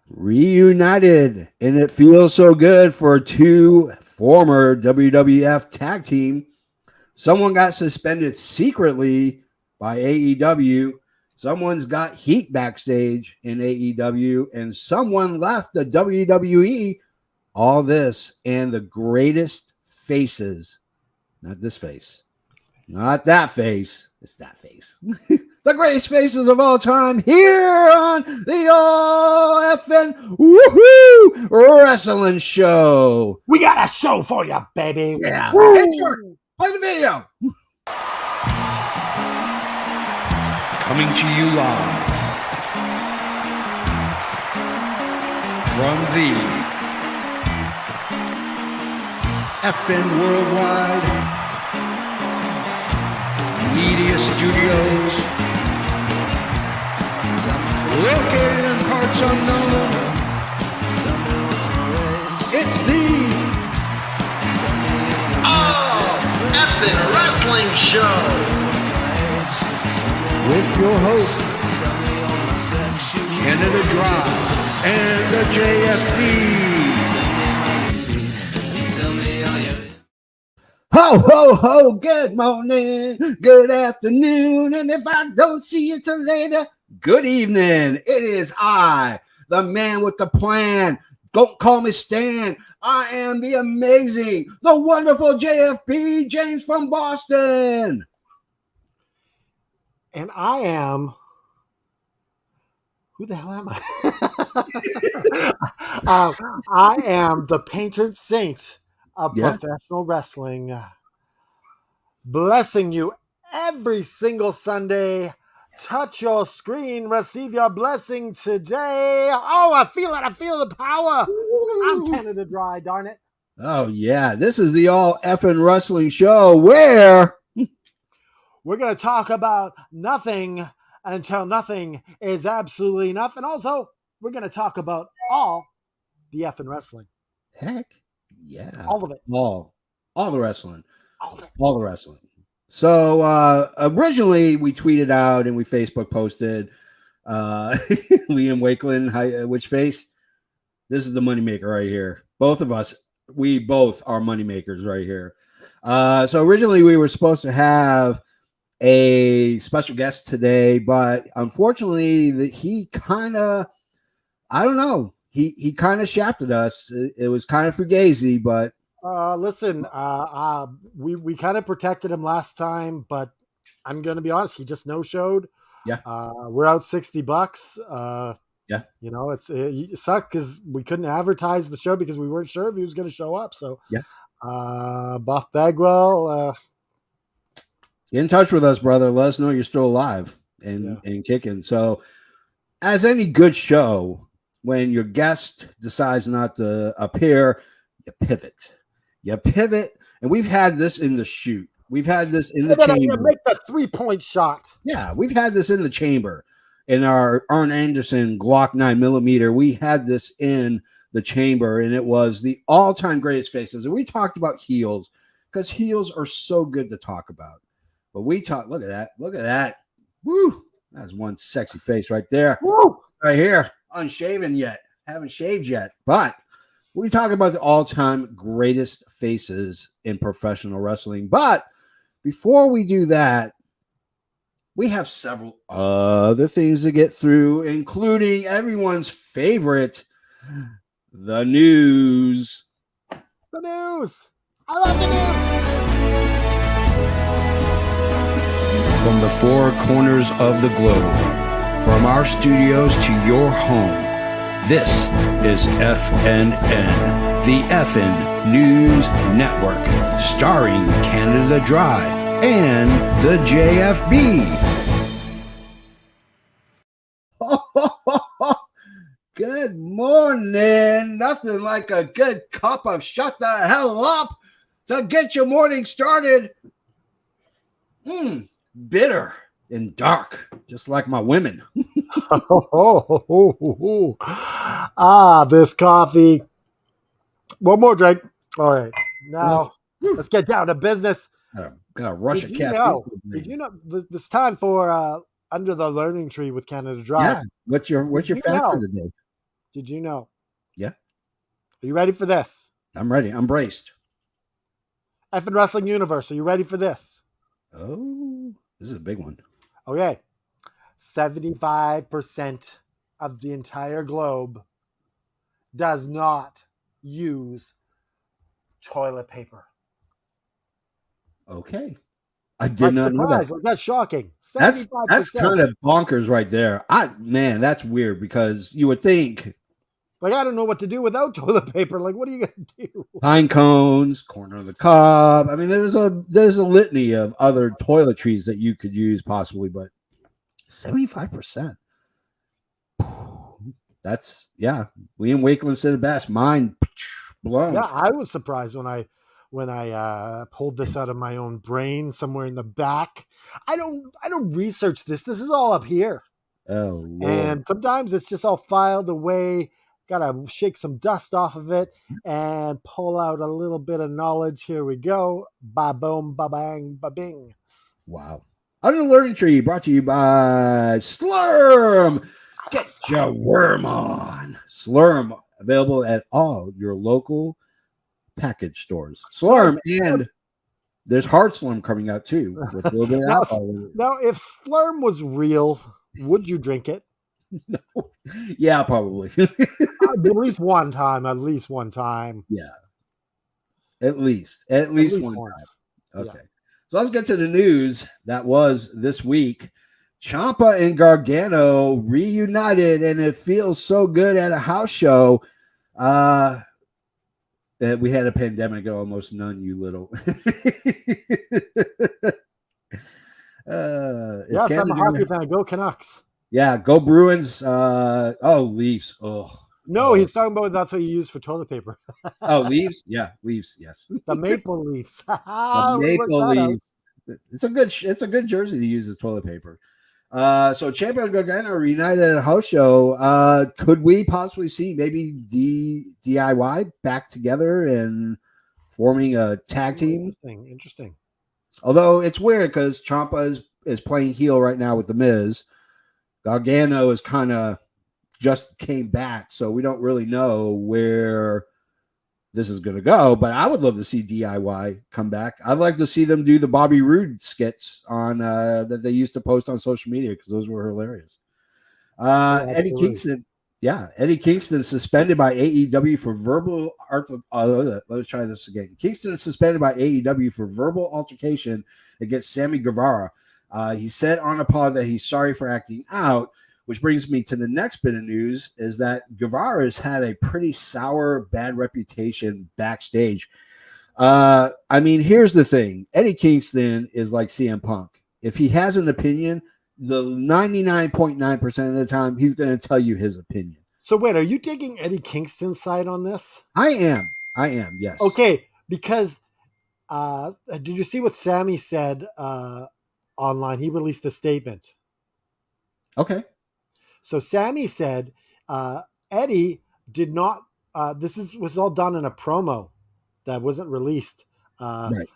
reunited, and it feels so good for two former WWF tag team. Someone got suspended secretly by AEW. Someone's got heat backstage in AEW, and someone left the WWE. All this and the greatest faces, not this face, not that face, it's that face. The greatest faces of all time here on the All Effin' Woohoo Wrestling Show. We got a show for you, baby. Yeah. Hey, play the video. Coming to you live from the FN Worldwide Media Studios, located in parts unknown. It's the All FN Wrestling Show with your host, Canada Dry and the JFB. Ho, ho, ho, good morning, good afternoon, and if I don't see you till later, good evening. It is I, the man with the plan. Don't call me Stan. I am the amazing, the wonderful JFB, James from Boston. And I am... Who the hell am I? I am the patron saint of professional wrestling, blessing you every single Sunday. Touch your screen, receive your blessing today. Oh, I feel it. I feel the power. I'm Canada Dry, darn it. Oh, yeah. This is the All Effin' Wrestling Show where we're going to talk about nothing until nothing is absolutely enough. And also, we're going to talk about all the effing wrestling. Heck. Yeah. All of it. All the wrestling. All of it. All the wrestling. So originally we tweeted out and we Facebook posted Liam Wakeland, which face? This is the moneymaker right here. Both of us, we both are moneymakers right here. So originally we were supposed to have a special guest today, but unfortunately he kind of, I don't know. He kind of shafted us. It was kind of fugazi, but listen, we kind of protected him last time, but I'm gonna be honest, he just no-showed. Yeah. We're out $60. Yeah. You know, it sucked because we couldn't advertise the show because we weren't sure if he was gonna show up. So yeah. Buff Bagwell, get in touch with us, brother. Let us know you're still alive and kicking. So as any good show, when your guest decides not to appear, you pivot. And we've had this in the shoot. We've had this in the chamber. Make the 3-point shot. Yeah, we've had this in the chamber. In our Arn Anderson Glock 9mm, we had this in the chamber, and it was the all-time greatest faces. And we talked about heels because heels are so good to talk about. But we talked, look at that. Woo! That's one sexy face right there. Woo! Right here. Unshaven yet. Haven't shaved yet. But we talk about the all-time greatest faces in professional wrestling. But before we do that, we have several other things to get through, including everyone's favorite, the news. The news. I love the news. From the four corners of the globe, from our studios to your home, this is FNN, the FN News Network, starring Canada Dry and the JFB. Good morning. Nothing like a good cup of shut the hell up to get your morning started. Bitter and dark, just like my women. This coffee. One more drink. All right. Now, let's get down to business. Gotta rush a caffeine. Did you know this time for Under the Learning Tree with Canada Dry? Yeah. What's your fact for the day? Did you know? Yeah. Are you ready for this? I'm ready. I'm braced. Effing Wrestling Universe, are you ready for this? Oh, this is a big one. Okay. 75% of the entire globe does not use toilet paper. Okay. I did Like, not know that. surprise, like, that's shocking. 75%. That's kind of bonkers right there. Man, that's weird because you would think like, I don't know what to do without toilet paper. Like, what are you going to do? pine cones, corner of the cob. I mean, there's a litany of other toiletries that you could use possibly, but 75%. That's Liam Wakeland said it best. Mind blown. Yeah, I was surprised when I pulled this out of my own brain somewhere in the back. I don't research this. This is all up here. Oh, Lord. And sometimes it's just all filed away. Gotta shake some dust off of it and pull out a little bit of knowledge. Here we go. Ba boom, ba bang, ba bing. Wow. Under the Learning Tree, brought to you by Slurm. Get your worm on. Slurm, available at all your local package stores. Slurm, and there's hard Slurm coming out too with a little bit of alcohol. Now, if Slurm was real, would you drink it? No. Yeah, probably. At least one time. Yeah. At least one time. Okay. Yeah. So let's get to the news that was this week. Ciampa and Gargano reunited, and it feels so good at a house show. That we had a pandemic and almost none, you little. Yes, I'm a hockey fan. Go Canucks. Yeah, go Bruins. Leafs. Oh. No, he's talking about that's what you use for toilet paper. Oh, leaves? Yeah, leaves. Yes. The Maple Leafs. The Maple Leafs. It's a good jersey to use as toilet paper. So Ciampa and Gargano reunited at a house show. Could we possibly see maybe DIY back together and forming a tag team? Interesting. Although it's weird because Ciampa is playing heel right now with The Miz. Gargano is kind of just came back, so we don't really know where this is going to go. But I would love to see DIY come back. I'd like to see them do the Bobby Roode skits on that they used to post on social media because those were hilarious. Eddie Kingston suspended by AEW for verbal let's try this again. Kingston is suspended by AEW for verbal altercation against Sammy Guevara. He said on a pod that he's sorry for acting out, which brings me to the next bit of news is that Guevara has had a pretty sour, bad reputation backstage. I mean, here's the thing. Eddie Kingston is like CM Punk. If he has an opinion, the 99.9% of the time, he's going to tell you his opinion. So wait, are you taking Eddie Kingston's side on this? I am, yes. Okay, because did you see what Sammy said online? He released a statement. Okay. So Sammy said Eddie did not. Was all done in a promo that wasn't released. Right.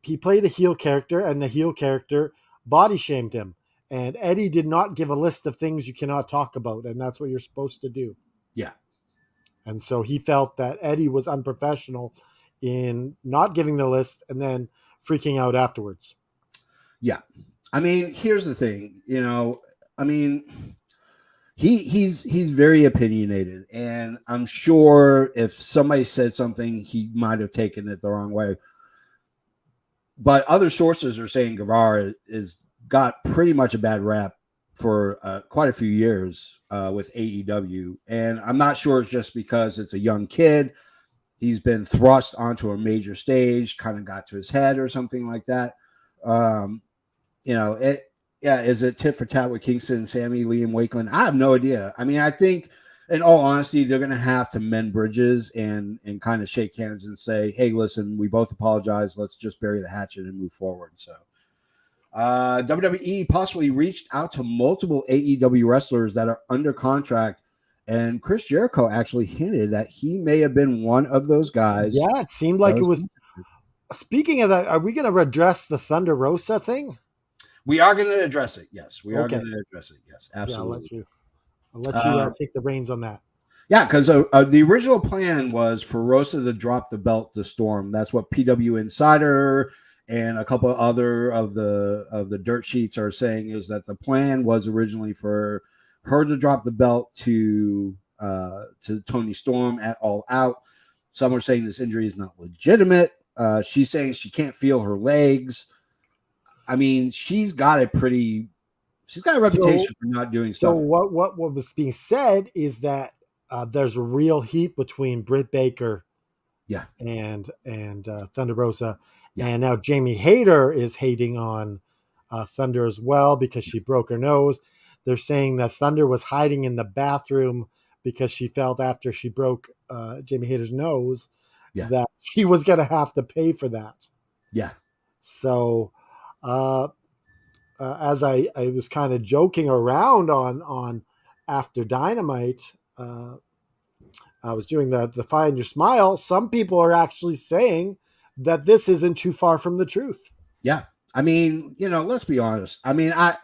He played a heel character, and the heel character body shamed him. And Eddie did not give a list of things you cannot talk about, and that's what you're supposed to do. Yeah. And so he felt that Eddie was unprofessional in not giving the list and then freaking out afterwards. Yeah. I mean, here's the thing. He's very opinionated, and I'm sure if somebody said something, he might have taken it the wrong way. But other sources are saying Guevara is got pretty much a bad rap for quite a few years with AEW, and I'm not sure it's just because it's a young kid. He's been thrust onto a major stage, kind of got to his head or something like that. Is it tit for tat with Kingston, Sammy, Liam Wakeland? I have no idea. I mean, I think, in all honesty, they're going to have to mend bridges and kind of shake hands and say, hey, listen, we both apologize. Let's just bury the hatchet and move forward. So WWE possibly reached out to multiple AEW wrestlers that are under contract, and Chris Jericho actually hinted that he may have been one of those guys. Yeah, it seemed like it was. Speaking of that, are we going to address the Thunder Rosa thing? We are going to address it. Yes, we are going to address it. Yes, absolutely. Yeah, I'll let you take the reins on that. Yeah, because the original plan was for Rosa to drop the belt to Storm. That's what PW Insider and a couple of other of the dirt sheets are saying, is that the plan was originally for her to drop the belt to Toni Storm at All Out. Some are saying this injury is not legitimate. She's saying she can't feel her legs. I mean, she's got a reputation for not doing so stuff. what was being said is that there's a real heat between Britt Baker, Yeah, and Thunder Rosa, yeah. and now Jamie Hayter is hating on Thunder as well because she broke her nose. They're saying that Thunder was hiding in the bathroom because she felt after she broke Jamie Hayter's nose that she was going to have to pay for that. Yeah. So, as I was kind of joking around on after Dynamite, I was doing the Find Your Smile. Some people are actually saying that this isn't too far from the truth. Yeah. I mean, let's be honest. I mean, I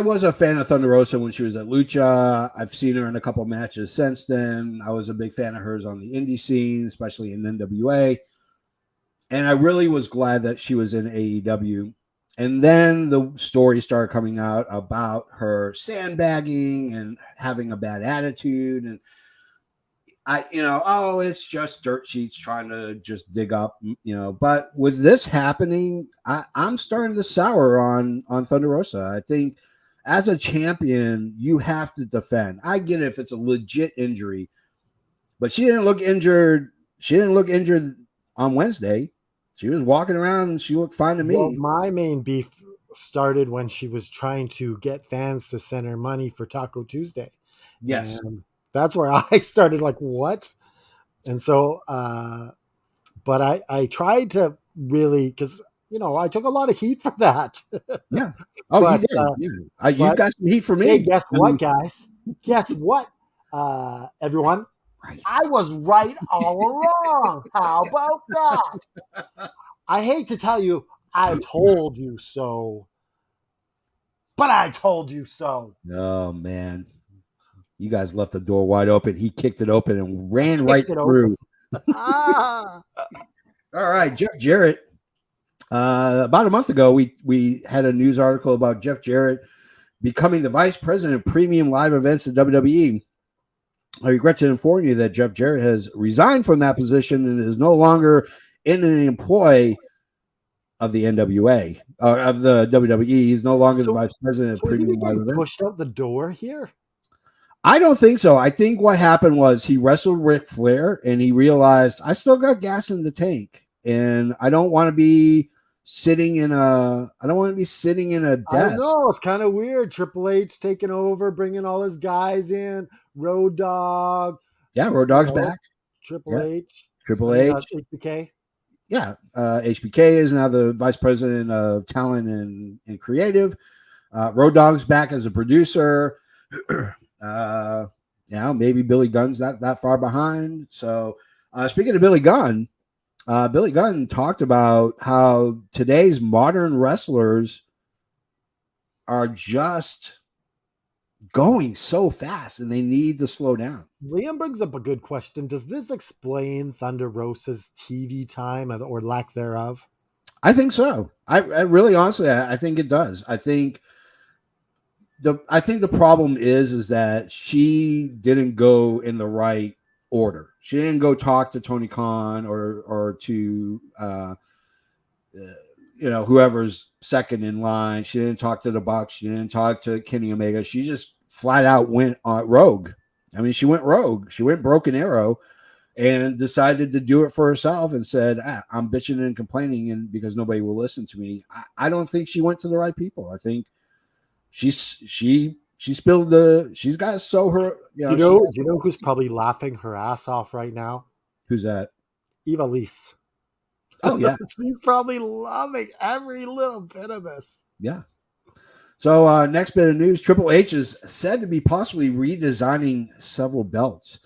was a fan of Thunder Rosa when she was at Lucha. I've seen her in a couple matches since then. I was a big fan of hers on the indie scene, especially in NWA. And I really was glad that she was in AEW. And then the story started coming out about her sandbagging and having a bad attitude. And it's just dirt sheets trying to just dig up, But with this happening, I'm starting to sour on Thunder Rosa. I think as a champion, you have to defend. I get it if it's a legit injury, but she didn't look injured. She didn't look injured on Wednesday. She was walking around and she looked fine to me. Well, my main beef started when she was trying to get fans to send her money for Taco Tuesday. Yes. And that's where I started like, what? And so, but I tried to really, because, I took a lot of heat for that. Yeah. Oh, but, you did. You got some heat for me. Hey, guess what, guys? Guess what, everyone? Right. I was right all along. How about that? I hate to tell you, I told you so. But I told you so. Oh, man. You guys left the door wide open. He kicked it open and ran right through. All right, Jeff Jarrett. About a month ago, we had a news article about Jeff Jarrett becoming the vice president of premium live events at WWE. I regret to inform you that Jeff Jarrett has resigned from that position and is no longer in an employ of the NWA, of the WWE. He's no longer the vice president of premium live events. Pushed out the door here? I don't think so. I think what happened was he wrestled Ric Flair and he realized I still got gas in the tank and I don't want to be sitting in a desk. I know, it's kind of weird. Triple H taking over, bringing all his guys in. Road Dogg. Yeah, Road Dogg's back. Triple H. HBK. Yeah. HBK is now the vice president of talent and creative. Road Dogg's back as a producer. Maybe Billy Gunn's not that far behind. So speaking of Billy Gunn talked about how today's modern wrestlers are just going so fast and they need to slow down. Liam brings up a good question. Does this explain Thunder Rosa's TV time or lack thereof? I think so. I really honestly, I think it does. I think the problem is that she didn't go in the right order. She didn't go talk to Tony Khan or to whoever's second in line. She didn't talk to the Bucks. She didn't talk to Kenny Omega. She just flat out went rogue. I mean, she went rogue. She went Broken Arrow and decided to do it for herself and said, I'm bitching and complaining and because nobody will listen to me. I don't think she went to the right people. I think she spilled she's got to sow her. You know who's probably laughing her ass off right now? Who's that? Eva Lise. Oh, yeah. She's probably loving every little bit of this. Yeah. So next bit of news, Triple H is said to be possibly redesigning several belts.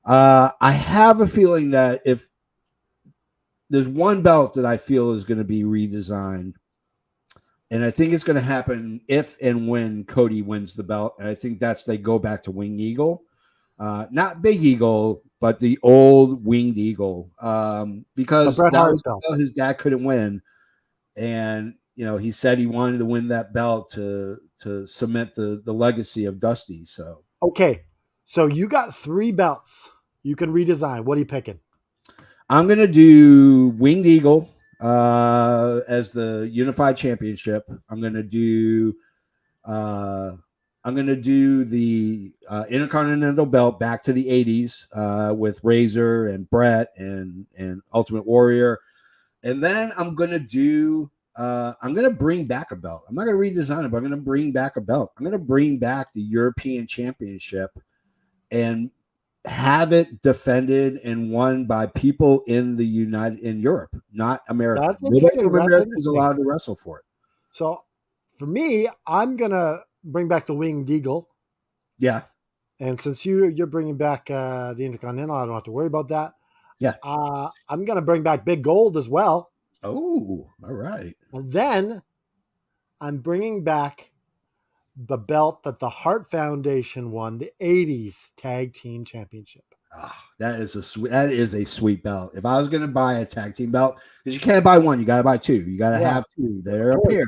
I have a feeling that if there's one belt that I feel is going to be redesigned, and I think it's going to happen if and when Cody wins the belt, and I think they go back to Winged Eagle. not Big Eagle, but the old winged eagle, because Bret that Hart was belt. his dad couldn't win, and he said he wanted to win that belt to cement the legacy of Dusty. So Okay, so you got 3 belts you can redesign. What are you picking? I'm gonna do winged eagle as the unified championship. I'm gonna do the Intercontinental belt back to the 80s with Razor and Bret and Ultimate Warrior. And then I'm going to bring back a belt. I'm not going to redesign it, but I'm going to bring back a belt. I'm going to bring back the European Championship and have it defended and won by people in Europe, not America. That's Nobody interesting. from That's America is interesting. allowed to wrestle for it. So for me, I'm going to bring back the winged eagle. Yeah. And since you're bringing back the Intercontinental, I don't have to worry about that. Yeah. I'm going to bring back Big Gold as well. Oh, all right. And then I'm bringing back the belt that the Hart Foundation won, the 80s Tag Team Championship. Oh, that is a sweet belt. If I was going to buy a tag team belt, because you can't buy one, you got to buy 2. You got to have 2. They're up here.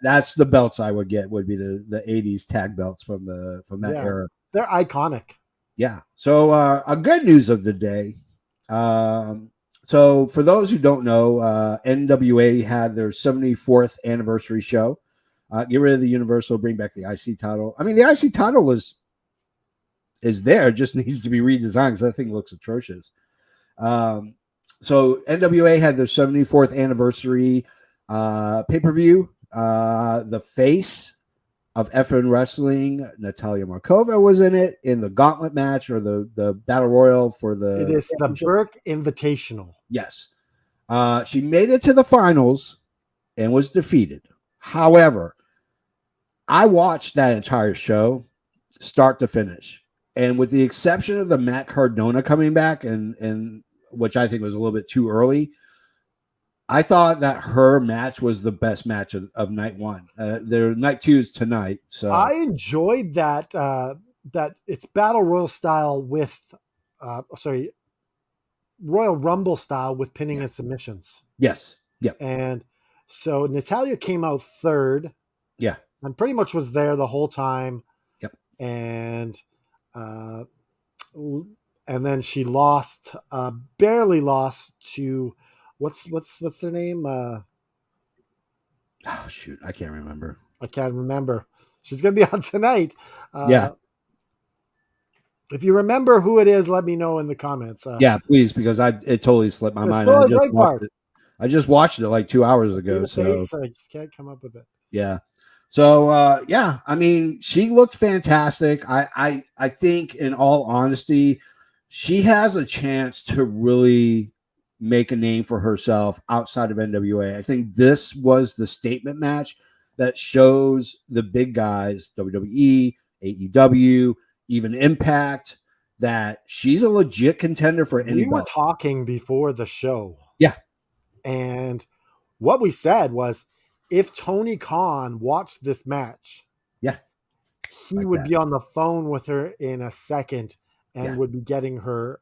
That's the belts I would get. Would be the 80s tag belts from that era. They're iconic. Yeah. So a good news of the day. So for those who don't know, NWA had their 74th anniversary show. Get rid of the Universal, bring back the IC title. I mean, the IC title is there, just needs to be redesigned because that thing looks atrocious. So NWA had their 74th anniversary pay-per-view. The face of FN Wrestling, Natalia Markova, was in it in the gauntlet match or the battle royal for the. It is the Burke Invitational. Yes. She made it to the finals and was defeated. However, I watched that entire show start to finish. And with the exception of the Matt Cardona coming back, and which I think was a little bit too early, I thought that her match was the best match of night 1. Their night 2 is tonight. So I enjoyed that that it's battle royal style with Royal Rumble style with pinning and submissions. Yes. Yep. And so Natalia came out 3rd. Yeah. And pretty much was there the whole time. Yep. And then she lost, barely lost to what's their name? Oh shoot, I can't remember. I can't remember. She's gonna be on tonight. Yeah. If you remember who it is, let me know in the comments. Yeah, please, because it totally slipped my mind. I just watched it like 2 hours ago. So I just can't come up with it. Yeah. So I mean, she looked fantastic. I think, in all honesty, she has a chance to really make a name for herself outside of NWA. I think this was the statement match that shows the big guys, WWE, AEW, even Impact, that she's a legit contender for any We were belt. talking before the show. Yeah. And what we said was, if Tony Khan watched this match, he would be on the phone with her in a second and would be getting her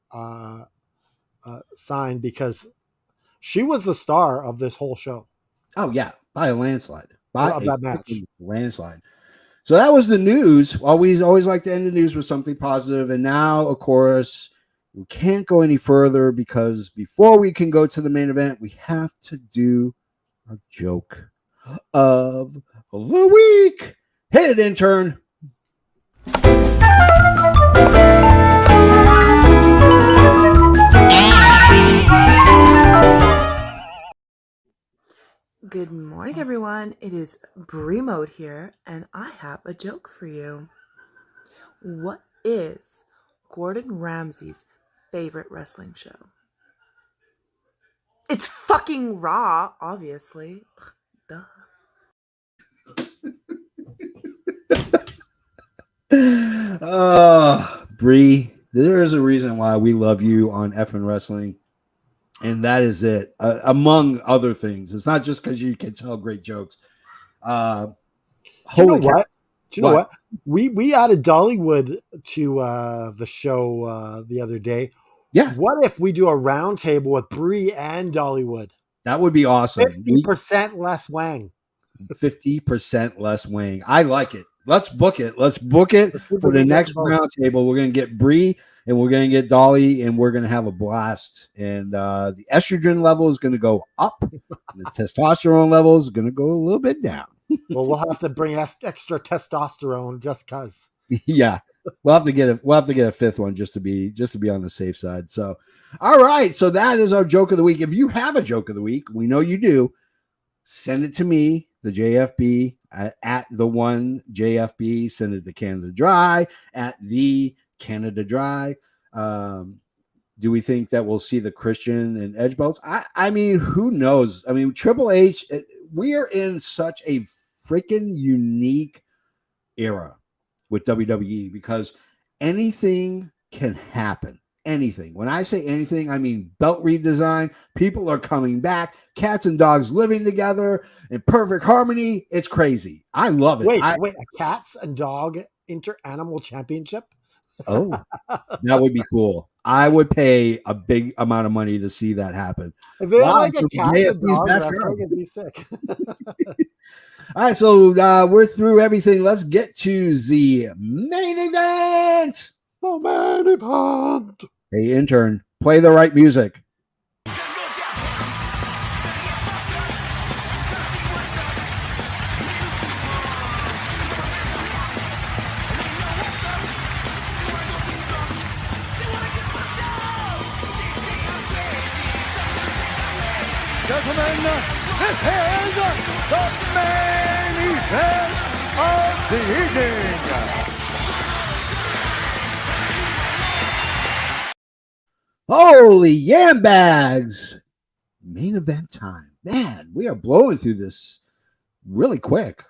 signed, because she was the star of this whole show. Oh yeah, by a landslide. By of that match. Landslide. So that was the news. We always like to end the news with something positive. And now, of course, we can't go any further, because before we can go to the main event, we have to do our joke of the week. Hit it, intern. Good morning, everyone. It is Bree Mode here, and I have a joke for you. What is Gordon Ramsay's favorite wrestling show? It's fucking Raw, obviously. Duh. Bree, there is a reason why we love you on FN Wrestling, and that is it. Among other things, it's not just because you can tell great jokes. You know what? Do you know what? We added Dollywood to the show the other day. Yeah. What if we do a round table with Brie and Dollywood? That would be awesome. 50% less Wang. 50% less Wang. I like it. Let's book it. Let's book it for the next round table. We're going to get Brie and we're going to get Dolly and we're going to have a blast. And the estrogen level is going to go up. And the testosterone level is going to go a little bit down. Well, we'll have to bring extra testosterone just because. Yeah. We'll have to get a fifth one just to be on the safe side. So, all right. So that is our joke of the week. If you have a joke of the week, we know you do. Send it to me, the JFB at the one JFB. Send it to Canada Dry at the Canada Dry. Do we think that we'll see the Christian and Edge belts? I mean, who knows? I mean, Triple H. We are in such a freaking unique era with WWE because anything can happen. Anything. When I say anything, I mean belt redesign. People are coming back. Cats and dogs living together in perfect harmony. It's crazy. I love it. Wait, a cats and dog inter-animal championship? Oh, that would be cool. I would pay a big amount of money to see that happen. If they like a cat and dog, it'd be sick. All right, so we're through everything. Let's get to the main event. The main event. Hey, intern, play the right music. Gentlemen, this is the main event of the evening. Holy yam bags! Main event time, man. We are blowing through this really quick.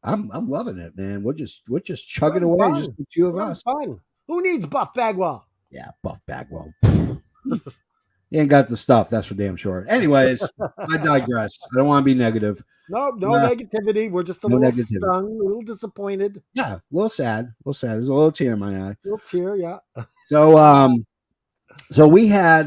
I'm loving it, man. We're just chugging away, fun. Just the two of us. Fun. Who needs Buff Bagwell? Yeah, Buff Bagwell. He ain't got the stuff, that's for damn sure. Anyways, I digress. I don't want to be negative. No negativity. We're just a little stung, a little disappointed. Yeah, a little sad. There's a little tear in my eye. A little tear, yeah. So we had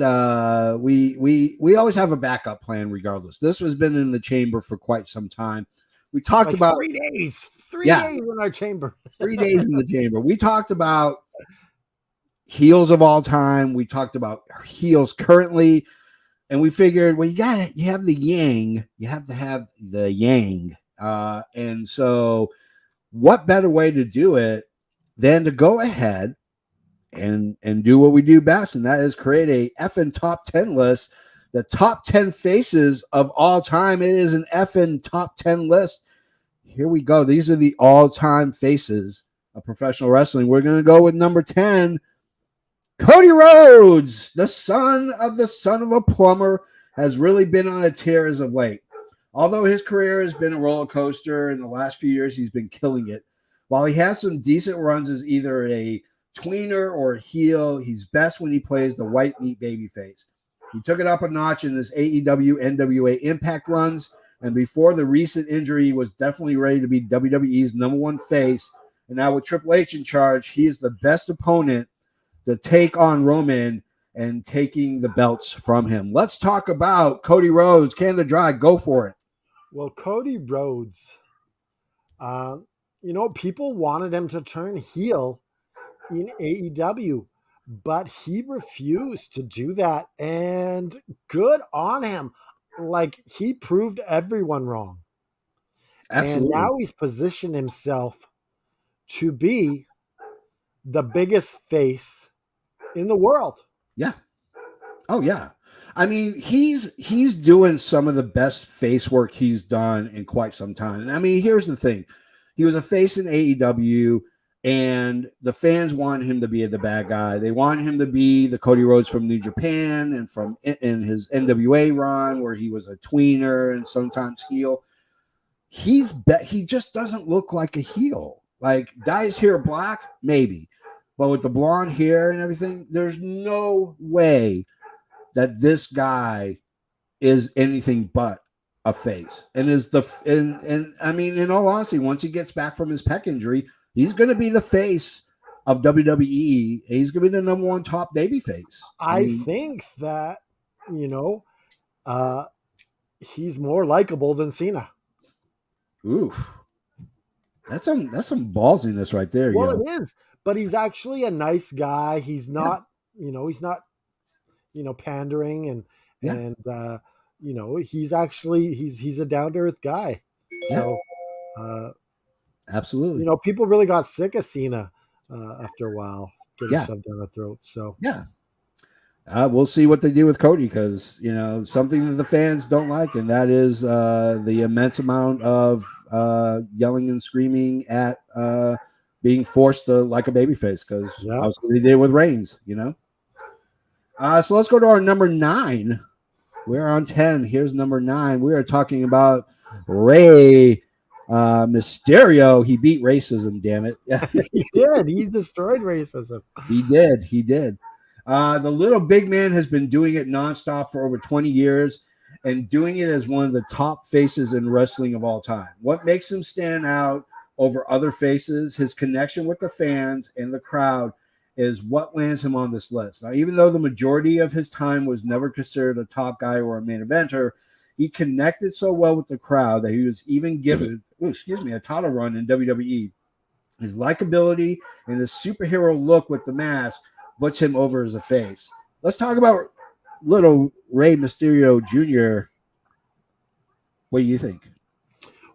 we always have a backup plan regardless. This has been in the chamber for quite some time. We talked about 3 days. 3 days in our chamber. 3 days in the chamber. We talked about heels of all time. We talked about heels currently, and we figured, well, you have the yang, you have to have the yang. And so what better way to do it than to go ahead and do what we do best, and that is create a effing top 10 list, the top 10 faces of all time. It is an effing top 10 list. Here we go. These are the all-time faces of professional wrestling. We're going to go with number 10, Cody Rhodes, the son of a plumber, has really been on a tear as of late. Although his career has been a roller coaster in the last few years, he's been killing it. While he has some decent runs as either a tweener or a heel, he's best when he plays the white meat babyface. He took it up a notch in his AEW, NWA Impact runs, and before the recent injury, he was definitely ready to be WWE's number one face. And now with Triple H in charge, he is the best opponent to take on Roman and taking the belts from him. Let's talk about Cody Rhodes. Canada Dry, go for it. Well, Cody Rhodes, people wanted him to turn heel in AEW, but he refused to do that. And good on him. Like, he proved everyone wrong. Absolutely. And now he's positioned himself to be the biggest face in the world. Yeah. Oh, yeah. I mean, he's doing some of the best face work he's done in quite some time. And I mean, here's the thing. He was a face in AEW, and the fans want him to be the bad guy. They want him to be the Cody Rhodes from New Japan and from in his NWA run where he was a tweener and sometimes heel. He just doesn't look like a heel. Like, dye his hair black, maybe. But with the blonde hair and everything, there's no way that this guy is anything but a face, and and I mean, in all honesty, once he gets back from his pec injury, he's going to be the face of WWE. He's going to be the number one top baby face. I think that, he's more likable than Cena. Ooh, that's some ballsiness right there. Well, it is, but he's actually a nice guy. He's not, pandering and he's actually he's a down to earth guy. So, absolutely, people really got sick of Cena after a while, getting shoved down their throats. So we'll see what they do with Cody, because something that the fans don't like, and that is the immense amount of yelling and screaming at being forced to like a babyface, because obviously they did with Reigns. So let's go to our number 9. We're on 10. Here's number 9. We are talking about Rey Mysterio. He beat racism, damn it. He did. He destroyed racism. He did. The little big man has been doing it nonstop for over 20 years and doing it as one of the top faces in wrestling of all time. What makes him stand out over other faces, his connection with the fans and the crowd, is what lands him on this list. Now, even though the majority of his time was never considered a top guy or a main eventer, he connected so well with the crowd that he was even given, a title run in WWE. His likability and his superhero look with the mask puts him over as a face. Let's talk about little Rey Mysterio Jr. What do you think?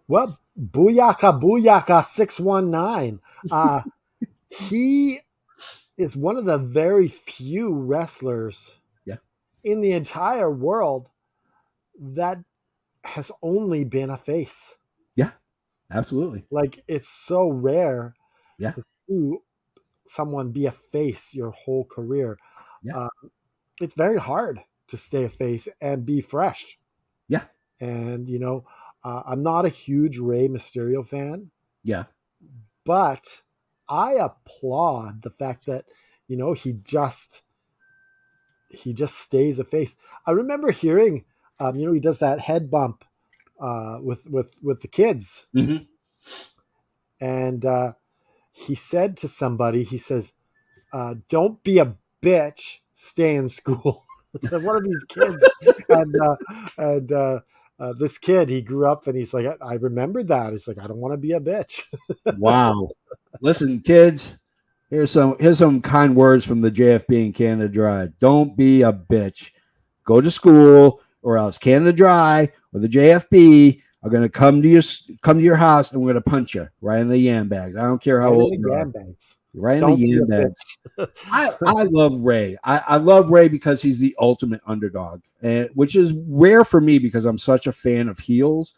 Well, Booyaka 619. He is one of the very few wrestlers in the entire world that has only been a face. Yeah, absolutely. Like, it's so rare to see someone be a face your whole career. Yeah. It's very hard to stay a face and be fresh. Yeah. And, I'm not a huge Rey Mysterio fan. Yeah. But I applaud the fact that, he just stays a face. I remember hearing, he does that head bump with the kids. Mm-hmm. And he said to somebody, he says, don't be a bitch, stay in school. To one of these kids. and this kid, he grew up and he's like, I remembered that. He's like, I don't want to be a bitch. Wow. Listen, kids, here's some kind words from the JFB and Canada Dry. Don't be a bitch. Go to school, or else Canada Dry or the JFB are going to come to your house and we're going to punch you right in the yam bags. I don't care how old you are. Right in the yam bags. I love Rey. I love Rey because he's the ultimate underdog, and which is rare for me because I'm such a fan of heels.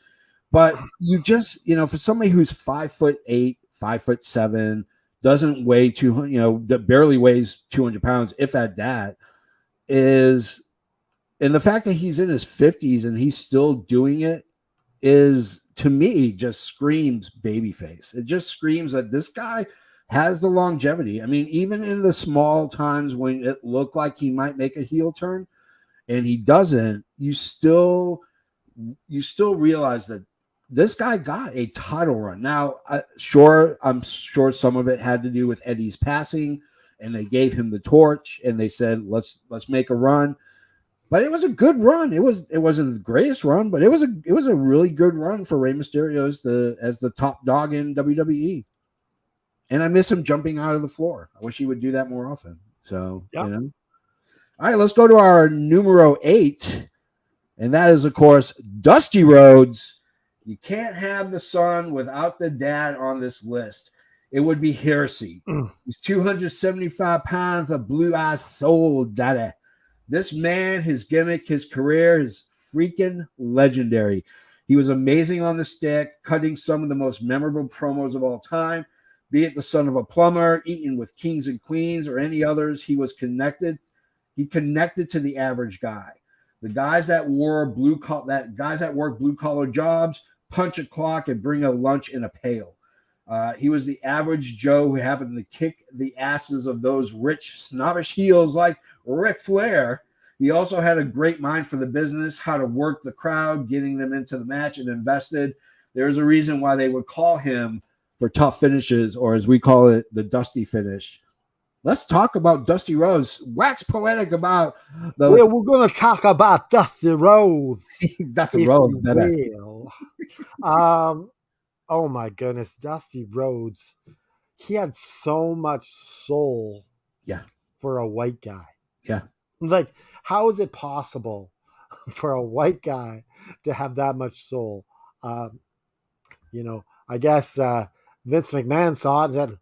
But you just, for somebody who's 5'8", 5'7", doesn't weigh 200, that barely weighs 200 pounds, if at that, and the fact that he's in his 50s and he's still doing it is, to me, just screams babyface. It just screams that this guy has the longevity. I mean, even in the small times when it looked like he might make a heel turn and he doesn't, you still realize that this guy got a title run. Now, I'm sure some of it had to do with Eddie's passing, and they gave him the torch and they said, let's make a run. But it was a good run. It wasn't the greatest run, but it was a really good run for Rey Mysterio as the top dog in WWE. And I miss him jumping out of the floor. I wish he would do that more often. So, All right, let's go to our numero 8. And that is, of course, Dusty Rhodes. You can't have the son without the dad on this list. It would be heresy. He's 275 pounds of blue-eyed soul, daddy. This man, his gimmick, his career is freaking legendary. He was amazing on the stick, cutting some of the most memorable promos of all time. Be it the son of a plumber, eating with kings and queens, or any others, he connected to the average guy. The guys that work blue collar jobs, punch a clock and bring a lunch in a pail. He was the average Joe who happened to kick the asses of those rich, snobbish heels like Ric Flair. He also had a great mind for the business, how to work the crowd, getting them into the match and invested. There's a reason why they would call him for tough finishes, or as we call it, the Dusty finish. Let's talk about Dusty Rhodes. Wax poetic about the. Well, we're going to talk about Dusty Rhodes. Dusty Rhodes. Oh my goodness, Dusty Rhodes. He had so much soul. Yeah. For a white guy. Yeah. Like, how is it possible for a white guy to have that much soul? I guess Vince McMahon saw it and said,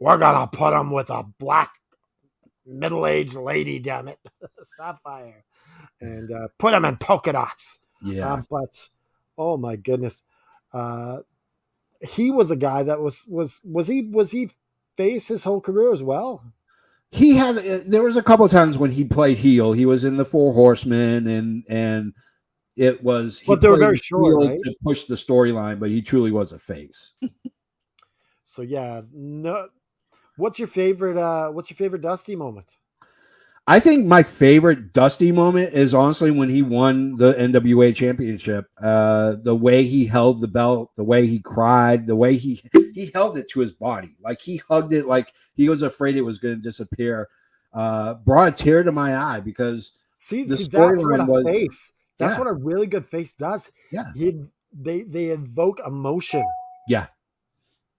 we're going to put him with a black middle-aged lady, damn it, Sapphire, and put him in polka dots. Yeah. But, oh my goodness. He was a guy that was he face his whole career as well? There was a couple of times when he played heel. He was in the Four Horsemen and it was, but they were very short, right? To push the storyline, but he truly was a face. So yeah, no. What's your favorite Dusty moment? I think my favorite Dusty moment is honestly when he won the NWA championship. The way he held the belt, the way he cried, the way he held it to his body. Like he hugged it like he was afraid it was going to disappear. Brought a tear to my eye because the storyline was face. That's what a really good face does. Yeah. They evoke emotion. Yeah.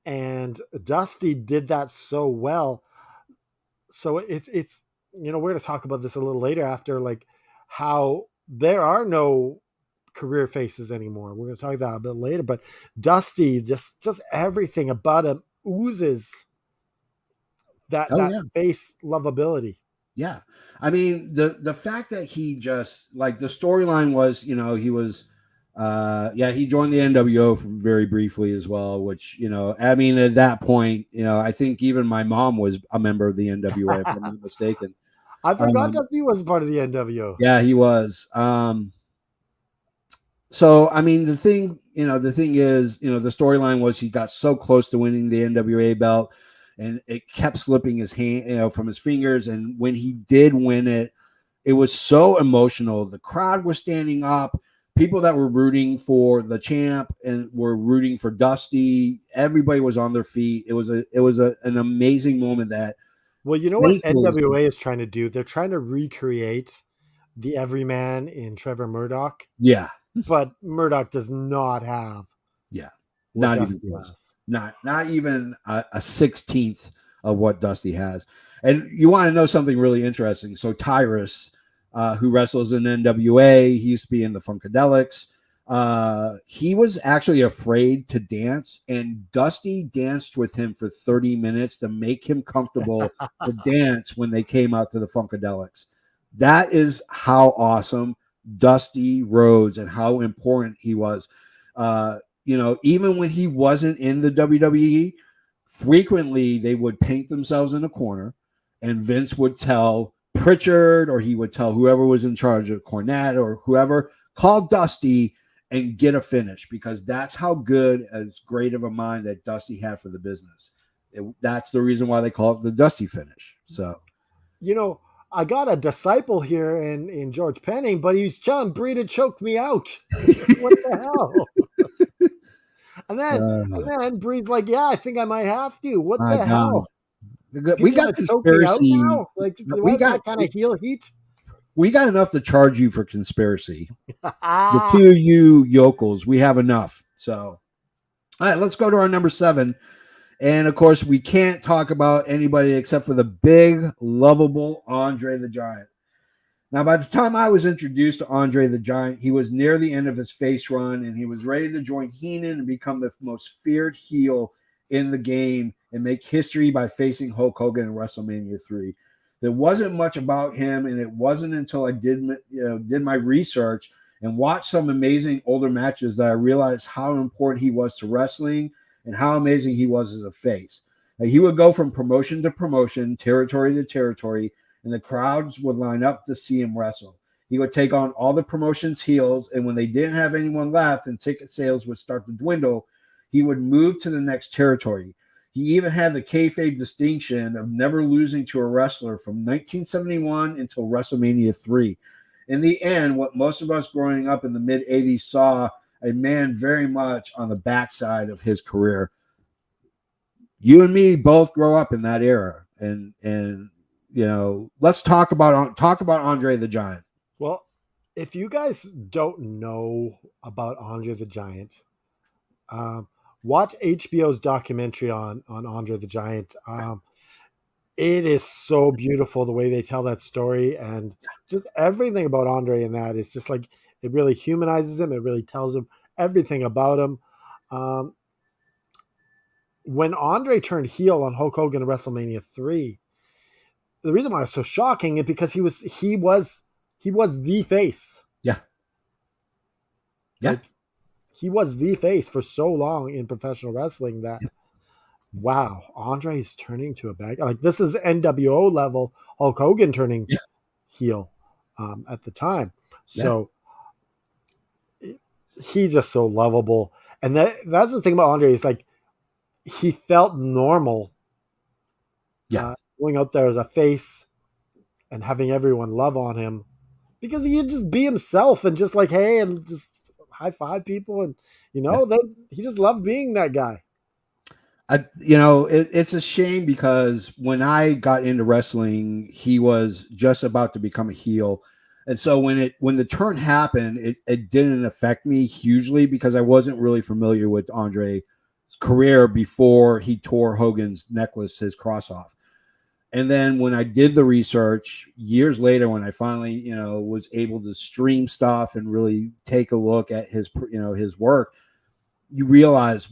And Dusty did that so well. So it's we're going to talk about this a little later after, like how there are no career faces anymore. We're going to talk about that a bit later, but Dusty, just everything about him oozes that face lovability. Yeah. I mean, the fact that he just, like, the storyline was, he was, he joined the NWO very briefly as well, which, I mean, at that point, I think even my mom was a member of the NWA, if I'm not mistaken. I forgot that he was part of the NWO. Yeah, he was. So, I mean, the thing is, the storyline was he got so close to winning the NWA belt and it kept slipping his hand, from his fingers. And when he did win it, it was so emotional. The crowd was standing up. People that were rooting for the champ and were rooting for Dusty, everybody was on their feet. It was an amazing moment that. Well, you know what NWA is trying to do? They're trying to recreate the Everyman in Trevor Murdoch. Yeah. But Murdoch does not have. Yeah. Not even close. Not even a 16th of what Dusty has. And you want to know something really interesting. So Tyrus, who wrestles in NWA, he used to be in the Funkadelics. He was actually afraid to dance, and Dusty danced with him for 30 minutes to make him comfortable to dance when they came out to the Funkadelics. That is how awesome Dusty Rhodes and how important he was. Even when he wasn't in the WWE, frequently they would paint themselves in a corner, and Vince would tell Pritchard, or he would tell whoever was in charge of Cornette or whoever, call Dusty and get a finish, because that's how good, as great of a mind that Dusty had for the business. That's the reason why they call it the Dusty finish. So, I got a disciple here in George Penning, but he's telling Bree to choke me out. What the hell? And then Bree's like, yeah, I think I might have to. What the hell? We got conspiracy. Like, we got kind of heel heat. We got enough to charge you for conspiracy. The two of you yokels, we have enough. So, all right, let's go to our number 7. And of course, we can't talk about anybody except for the big, lovable Andre the Giant. Now, by the time I was introduced to Andre the Giant, he was near the end of his face run, and he was ready to join Heenan and become the most feared heel in the game and make history by facing Hulk Hogan in WrestleMania 3. There wasn't much about him, and it wasn't until I did my research and watched some amazing older matches that I realized how important he was to wrestling and how amazing he was as a face. He would go from promotion to promotion, territory to territory, and the crowds would line up to see him wrestle. He would take on all the promotion's heels, and when they didn't have anyone left and ticket sales would start to dwindle, he would move to the next territory. He even had the kayfabe distinction of never losing to a wrestler from 1971 until WrestleMania 3. in the end, what most of us growing up in the mid 80s saw a man very much on the backside of his career. You and me both grow up in that era, and let's talk about Andre the Giant. Well, if you guys don't know about Andre the Giant, watch HBO's documentary on Andre the Giant. It is so beautiful the way they tell that story, and just everything about Andre in that is just like, it really humanizes him. It really tells him everything about him. When Andre turned heel on Hulk Hogan at WrestleMania 3, the reason why it was so shocking is because he was the face. Yeah. Like, he was the face for so long in professional wrestling that, wow, Andre is turning to a bad guy. Like, this is NWO level Hulk Hogan turning heel at the time. So he's just so lovable. And that's the thing about Andre, is like, he felt normal going out there as a face and having everyone love on him, because he could just be himself and just like, hey, and just high five people. And, he just loved being that guy. It's a shame, because when I got into wrestling, he was just about to become a heel. And so when the turn happened, it didn't affect me hugely, because I wasn't really familiar with Andre's career before he tore Hogan's necklace, his cross off. And then when I did the research years later, when I finally, was able to stream stuff and really take a look at his work, you realize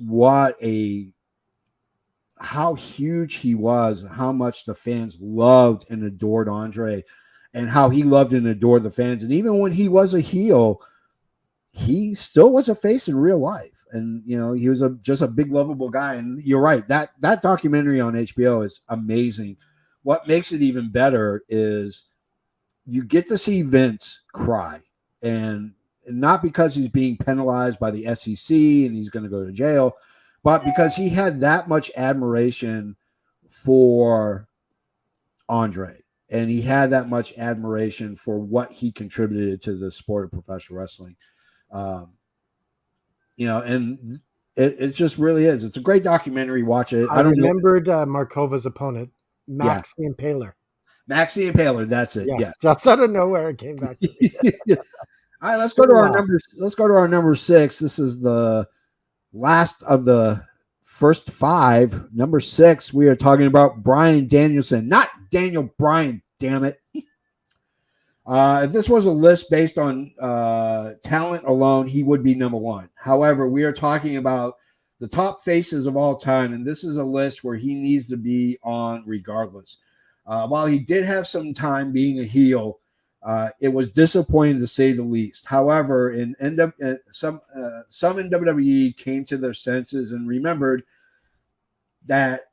how huge he was, and how much the fans loved and adored Andre, and how he loved and adored the fans. And even when he was a heel, he still was a face in real life. And, he was just a big, lovable guy. And you're right, that documentary on HBO is amazing. What makes it even better is you get to see Vince cry, and not because he's being penalized by the SEC and he's going to go to jail, but because he had that much admiration for Andre, and he had that much admiration for what he contributed to the sport of professional wrestling. And it just really is. It's a great documentary. Watch it. I remembered Markova's opponent, Maxie Impaler. Maxie Impaler, that's it. Yes, just out of nowhere it came back to me. All right, let's go to our numbers. Let's go to our number 6. This is the last of the first 5. Number 6, we are talking about Bryan Danielson, not Daniel Bryan, damn it. If this was a list based on talent alone, he would be number 1. However, we are talking about the top faces of all time, and this is a list where he needs to be on regardless. While he did have some time being a heel, it was disappointing to say the least. However, some in WWE came to their senses and remembered that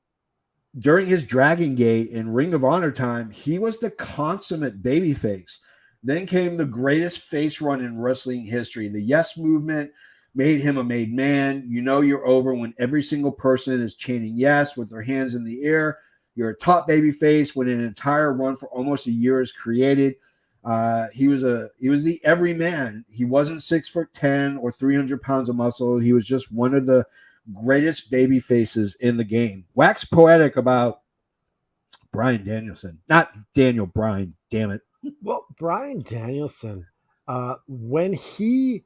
during his Dragon Gate and Ring of Honor time, he was the consummate babyface. Then came the greatest face run in wrestling history. The Yes Movement made him a made man. You're over when every single person is chanting yes with their hands in the air. You're a top babyface when an entire run for almost a year is created. He was the everyman. He wasn't 6'10" or 300 pounds of muscle. He was just one of the greatest baby faces in the game. Wax poetic about Bryan Danielson, not Daniel Bryan, damn it. Well, Bryan Danielson, when he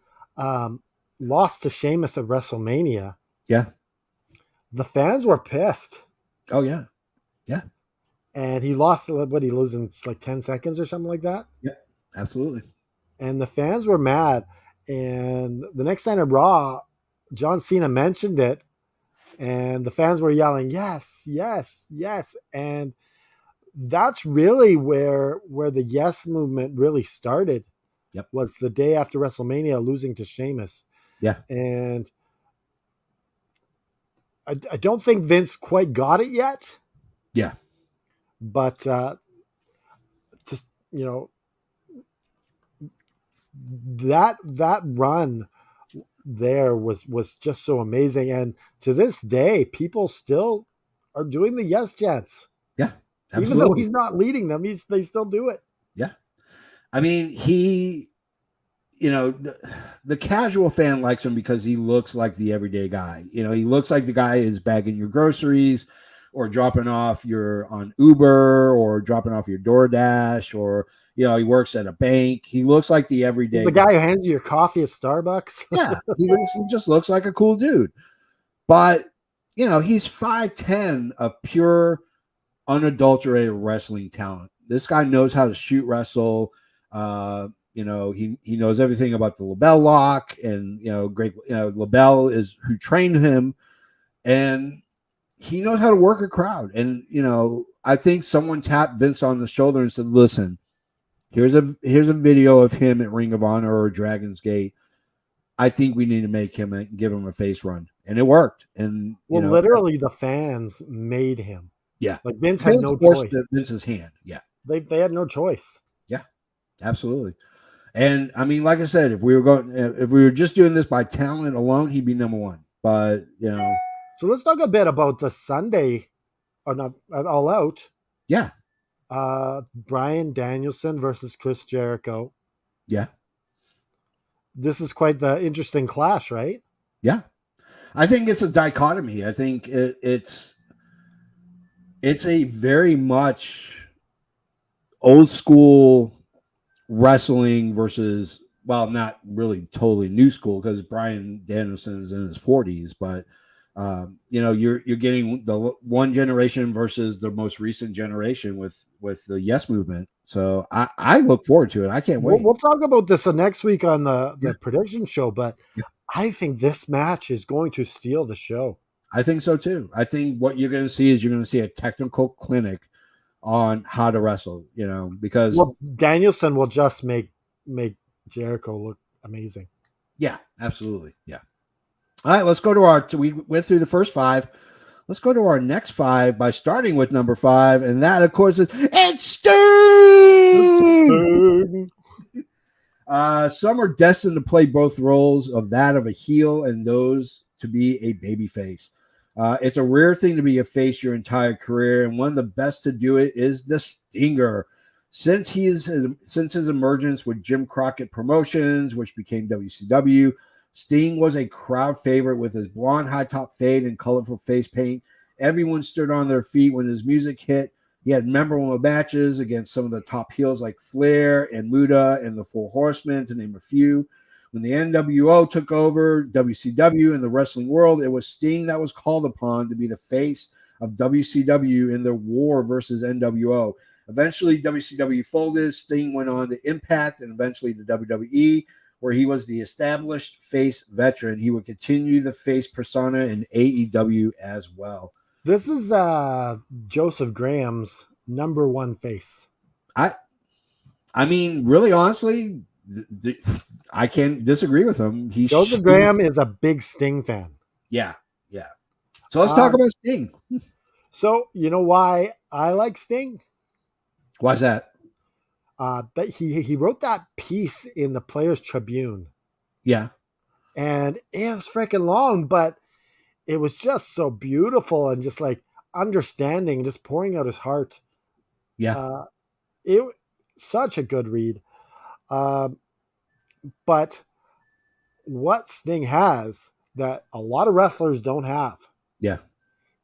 lost to Sheamus at WrestleMania, the fans were pissed. Oh yeah. And he lost, what, he lose in like 10 seconds or something like that? Yeah, absolutely. And the fans were mad. And the next night at Raw, John Cena mentioned it, and the fans were yelling, yes, yes, yes. And that's really where the yes movement really started. Yep. Was the day after WrestleMania, losing to Sheamus. Yeah. And I don't think Vince quite got it yet. Yeah. But that run there was just so amazing. And to this day, people still are doing the yes chants. Yeah. Absolutely. Even though he's not leading them, they still do it. Yeah. I mean, the casual fan likes him because he looks like the everyday guy. He looks like the guy is bagging your groceries or dropping off on Uber or dropping off your DoorDash, or, he works at a bank. He looks like the everyday The guy who hands you your coffee at Starbucks. Yeah, he just looks like a cool dude. But, he's 5'10", of pure, unadulterated wrestling talent. This guy knows how to shoot wrestle. He knows everything about the LaBelle lock, and LaBelle is who trained him, and he knows how to work a crowd. And I think someone tapped Vince on the shoulder and said, "Listen, here's a video of him at Ring of Honor or Dragon's Gate. I think we need to make him and give him a face run," and it worked. And literally, the fans made him. Yeah, like Vince had no choice. Vince's hand. Yeah, they had no choice. Yeah, absolutely. And I mean, like I said, if we were just doing this by talent alone, he'd be number one. But so let's talk a bit about the Sunday, or not All Out. Yeah. Bryan Danielson versus Chris Jericho. Yeah. This is quite the interesting clash, right? Yeah. I think it's a dichotomy. I think it's a very much old school wrestling versus, well, not really totally new school, because Bryan Danielson is in his 40s, but you're getting the one generation versus the most recent generation with the Yes Movement. So I look forward to it. I can't wait. We'll talk about this next week on the prediction show, but I think this match is going to steal the show. I think so too. I think what you're going to see is a technical clinic on how to wrestle, because Danielson will just make Jericho look amazing. Yeah, absolutely. Yeah. All right, let's go to we went through the first 5. Let's go to our next 5 by starting with number 5, and that, of course, is Sting. Some are destined to play both roles of that of a heel and those to be a babyface. It's a rare thing to be a face your entire career, and one of the best to do it is the Stinger. Since his emergence with Jim Crockett Promotions, which became WCW, Sting was a crowd favorite with his blonde high-top fade and colorful face paint. Everyone stood on their feet when his music hit. He had memorable matches against some of the top heels like Flair and Muta and the Four Horsemen, to name a few. When the NWO took over WCW in the wrestling world, it was Sting that was called upon to be the face of WCW in their war versus NWO. Eventually, WCW folded. Sting went on to Impact and eventually to WWE, where he was the established face veteran. He would continue the face persona in AEW as well. This is Joseph Graham's number one face. I mean, really, honestly, I can't disagree with him. Joseph Graham is a big Sting fan. Yeah, yeah. So let's talk about Sting. So you know why I like Sting? Why's that? That he wrote that piece in the Players Tribune. Yeah. And it was freaking long, but it was just so beautiful and just like understanding, just pouring out his heart. Yeah. It such a good read. But what Sting has that a lot of wrestlers don't have,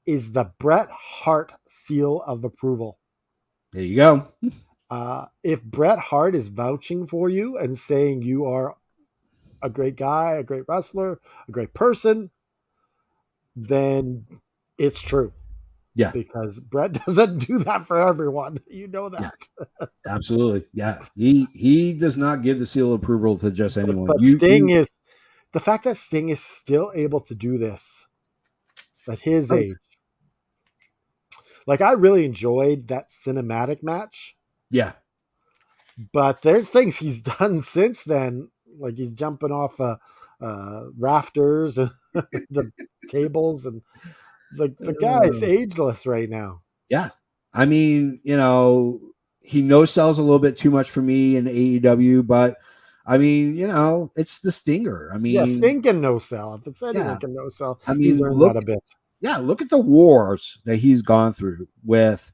is the Bret Hart seal of approval. There you go. If Bret Hart is vouching for you and saying you are a great guy, a great wrestler, a great person, then it's true. Yeah. Because Bret doesn't do that for everyone. You know that. Yeah. Absolutely. Yeah. He does not give the seal of approval to just anyone. But Sting is, the fact that Sting is still able to do this at his age. Like, I really enjoyed that cinematic match. Yeah. But there's things he's done since then. Like, he's jumping off rafters and the tables, and the guy's ageless right now. Yeah. I mean, he no-sells a little bit too much for me in AEW, but I mean, it's the Stinger. I mean, Sting can no-sell. If it's anyone can no-sell, I mean, he's earned that a bit. Yeah, look at the wars that he's gone through with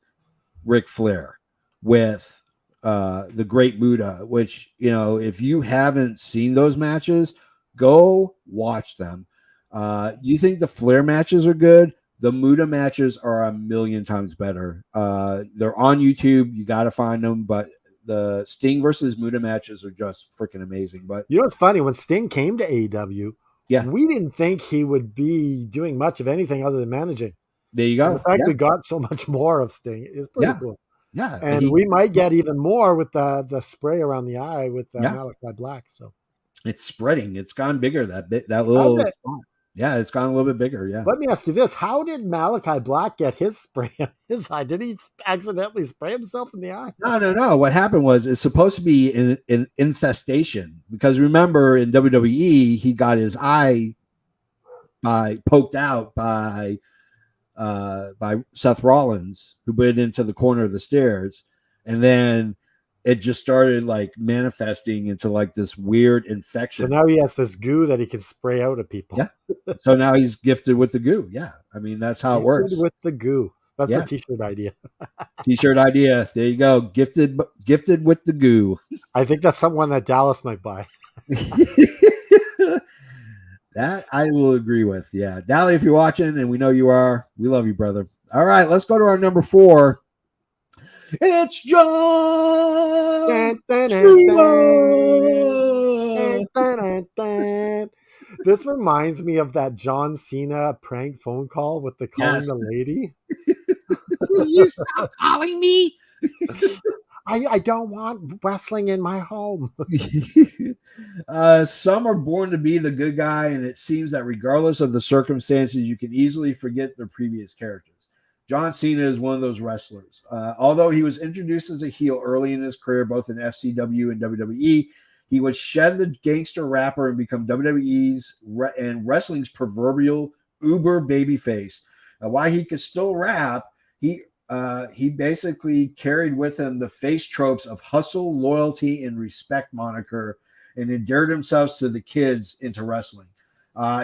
Ric Flair, with the Great Muta, which, you know, if you haven't seen those matches, go watch them. You think the Flair matches are good? The Muta matches are a million times better. They're on YouTube. You got to find them, but the Sting versus Muta matches are just freaking amazing. But you know what's funny? When Sting came to AEW, yeah, we didn't think he would be doing much of anything other than managing. there you go. And the fact we got so much more of Sting is pretty cool. Yeah, and we might get even more with the spray around the eye with Malachi Black. So it's spreading. It's gone bigger. That little spot. Yeah, it's gone a little bit bigger. Yeah. Let me ask you this: how did Malachi Black get his spray in his eye? Did he accidentally spray himself in the eye? No. What happened was it's supposed to be an infestation, because remember in WWE he got his eye poked out by Seth Rollins, who put it into the corner of the stairs, and then it just started like manifesting into like this weird infection. So now he has this goo that he can spray out at people. Yeah. So now he's gifted with the goo. Yeah. I mean, that's how it works. With the goo. That's a t-shirt idea. T-shirt idea. There you go. Gifted with the goo. I think that's someone that Dallas might buy. That I will agree with. Yeah. Dally, if you're watching, and we know you are, we love you, brother. All right, let's go to our number 4. It's John Cena. This reminds me of that John Cena prank phone call with the calling the lady. Will you stop calling me? I don't want wrestling in my home. Some are born to be the good guy, and it seems that regardless of the circumstances, you can easily forget their previous characters. John Cena is one of those wrestlers. Although he was introduced as a heel early in his career, both in FCW and WWE, he would shed the gangster rapper and become WWE's and wrestling's proverbial uber babyface. While he could still rap, he basically carried with him the face tropes of hustle, loyalty, and respect moniker, and endeared himself to the kids into wrestling.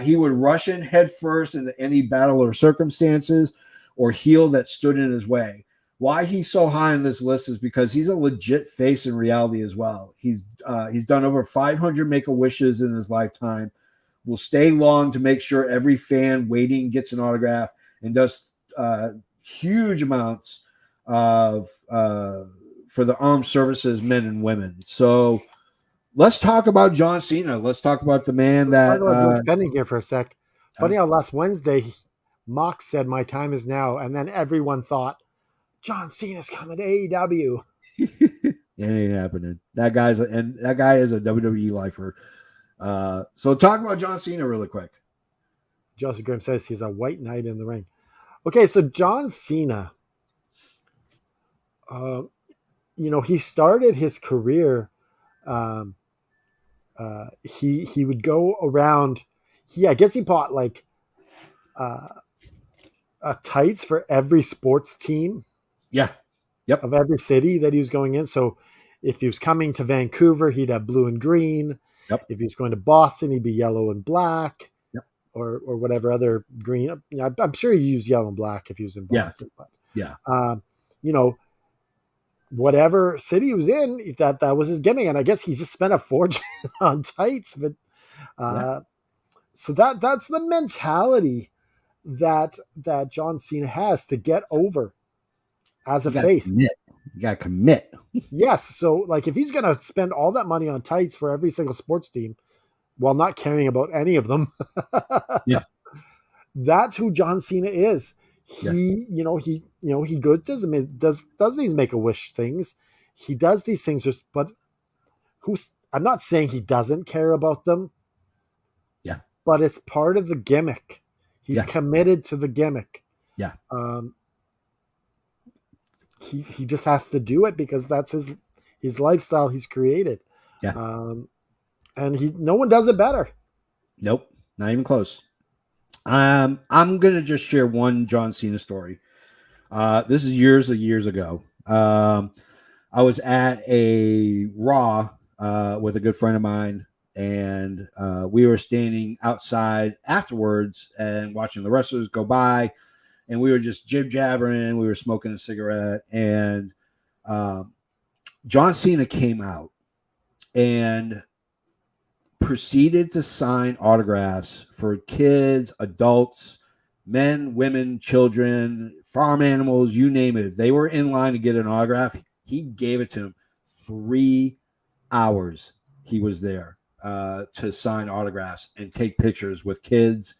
He would rush in headfirst into any battle or circumstances or heel that stood in his way. Why he's so high on this list is because he's a legit face in reality as well. He's done over 500 Make-A-Wishes in his lifetime, will stay long to make sure every fan waiting gets an autograph, and does huge amounts of for the armed services men and women. So let's talk about John Cena. Let's talk about the man that spending here for a sec. Funny how last Wednesday Mox said my time is now, and then everyone thought John Cena's coming to AEW. It ain't happening. That guy is a WWE lifer. So talk about John Cena really quick. Joseph Grimm says he's a white knight in the ring. Okay, so John Cena, he started his career. He would go around. I guess he bought like tights for every sports team. Yeah. Yep. Of every city that he was going in. So if he was coming to Vancouver, he'd have blue and green. Yep. If he was going to Boston, he'd be yellow and black. Yep. Or whatever other green. I'm sure he used yellow and black if he was in Boston. Yeah. But, whatever city he was in, that was his gimmick. And I guess he just spent a fortune on tights. But so that's the mentality that John Cena has to get over as a face. You gotta commit. Yes. So like if he's gonna spend all that money on tights for every single sports team while not caring about any of them, that's who John Cena is. He does these Make-A-Wish things. He does these things but I'm not saying he doesn't care about them. Yeah. But it's part of the gimmick. He's committed to the gimmick. Yeah. He just has to do it because that's his lifestyle he's created. Yeah. And no one does it better. Nope. Not even close. I'm going to just share one John Cena story. This is years ago. I was at a Raw with a good friend of mine, and we were standing outside afterwards and watching the wrestlers go by, and we were just jib-jabbering. We were smoking a cigarette, and John Cena came out and proceeded to sign autographs for kids, adults, men, women, children, farm animals, you name it. If they were in line to get an autograph, he gave it to them. 3 hours he was there to sign autographs and take pictures with kids.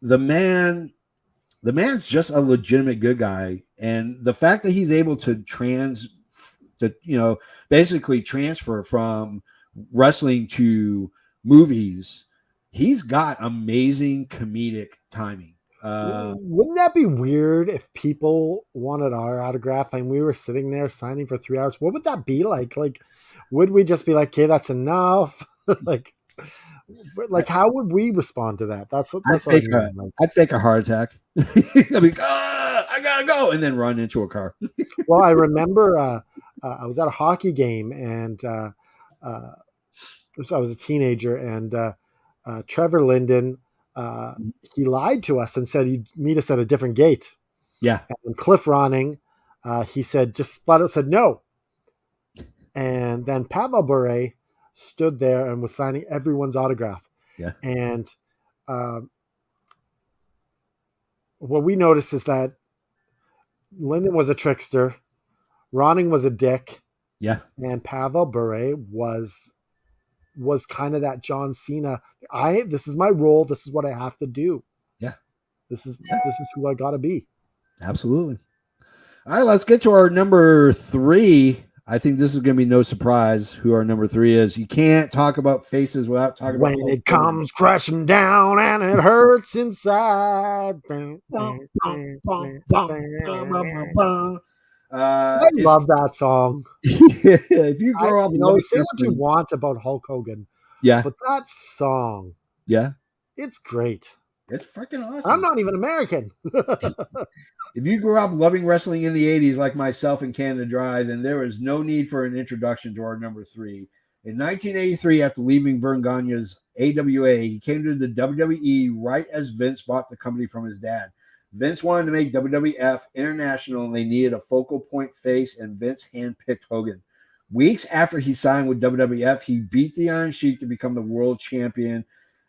The man's just a legitimate good guy, and the fact that he's able to basically transfer from wrestling to movies, he's got amazing comedic timing. Wouldn't that be weird if people wanted our autograph and we were sitting there signing for 3 hours? What would that be like? Like, would we just be like, "Okay, that's enough"? like how would we respond to that? That's what I mean. I'd fake a heart attack. I'd be, I gotta go, and then run into a car. Well, I remember I was at a hockey game, and so I was a teenager, and Trevor Linden, he lied to us and said he'd meet us at a different gate. Yeah. And Cliff Ronning, he said, just flat out said no. And then Pavel Bure stood there and was signing everyone's autograph. Yeah. And what we noticed is that Linden was a trickster, Ronning was a dick. Yeah. And Pavel Bure was kind of that John Cena. This is my role. This is what I have to do. Yeah. This is who I got to be. Absolutely. All right, let's get to our number 3. I think this is going to be no surprise who our number 3 is. You can't talk about faces without talking about when it comes crashing down and it hurts inside. I love that song. If you grow up, say what you want about Hulk Hogan. Yeah. But that song, yeah, it's great. It's freaking awesome. I'm not even American. If you grew up loving wrestling in the 80s like myself in Canada Dry, then there is no need for an introduction to our number 3. In 1983, after leaving Vern Gagne's AWA, he came to the WWE right as Vince bought the company from his dad. Vince wanted to make WWF international, and they needed a focal point face, and Vince handpicked Hogan. Weeks after he signed with WWF, he beat the Iron Sheik to become the world champion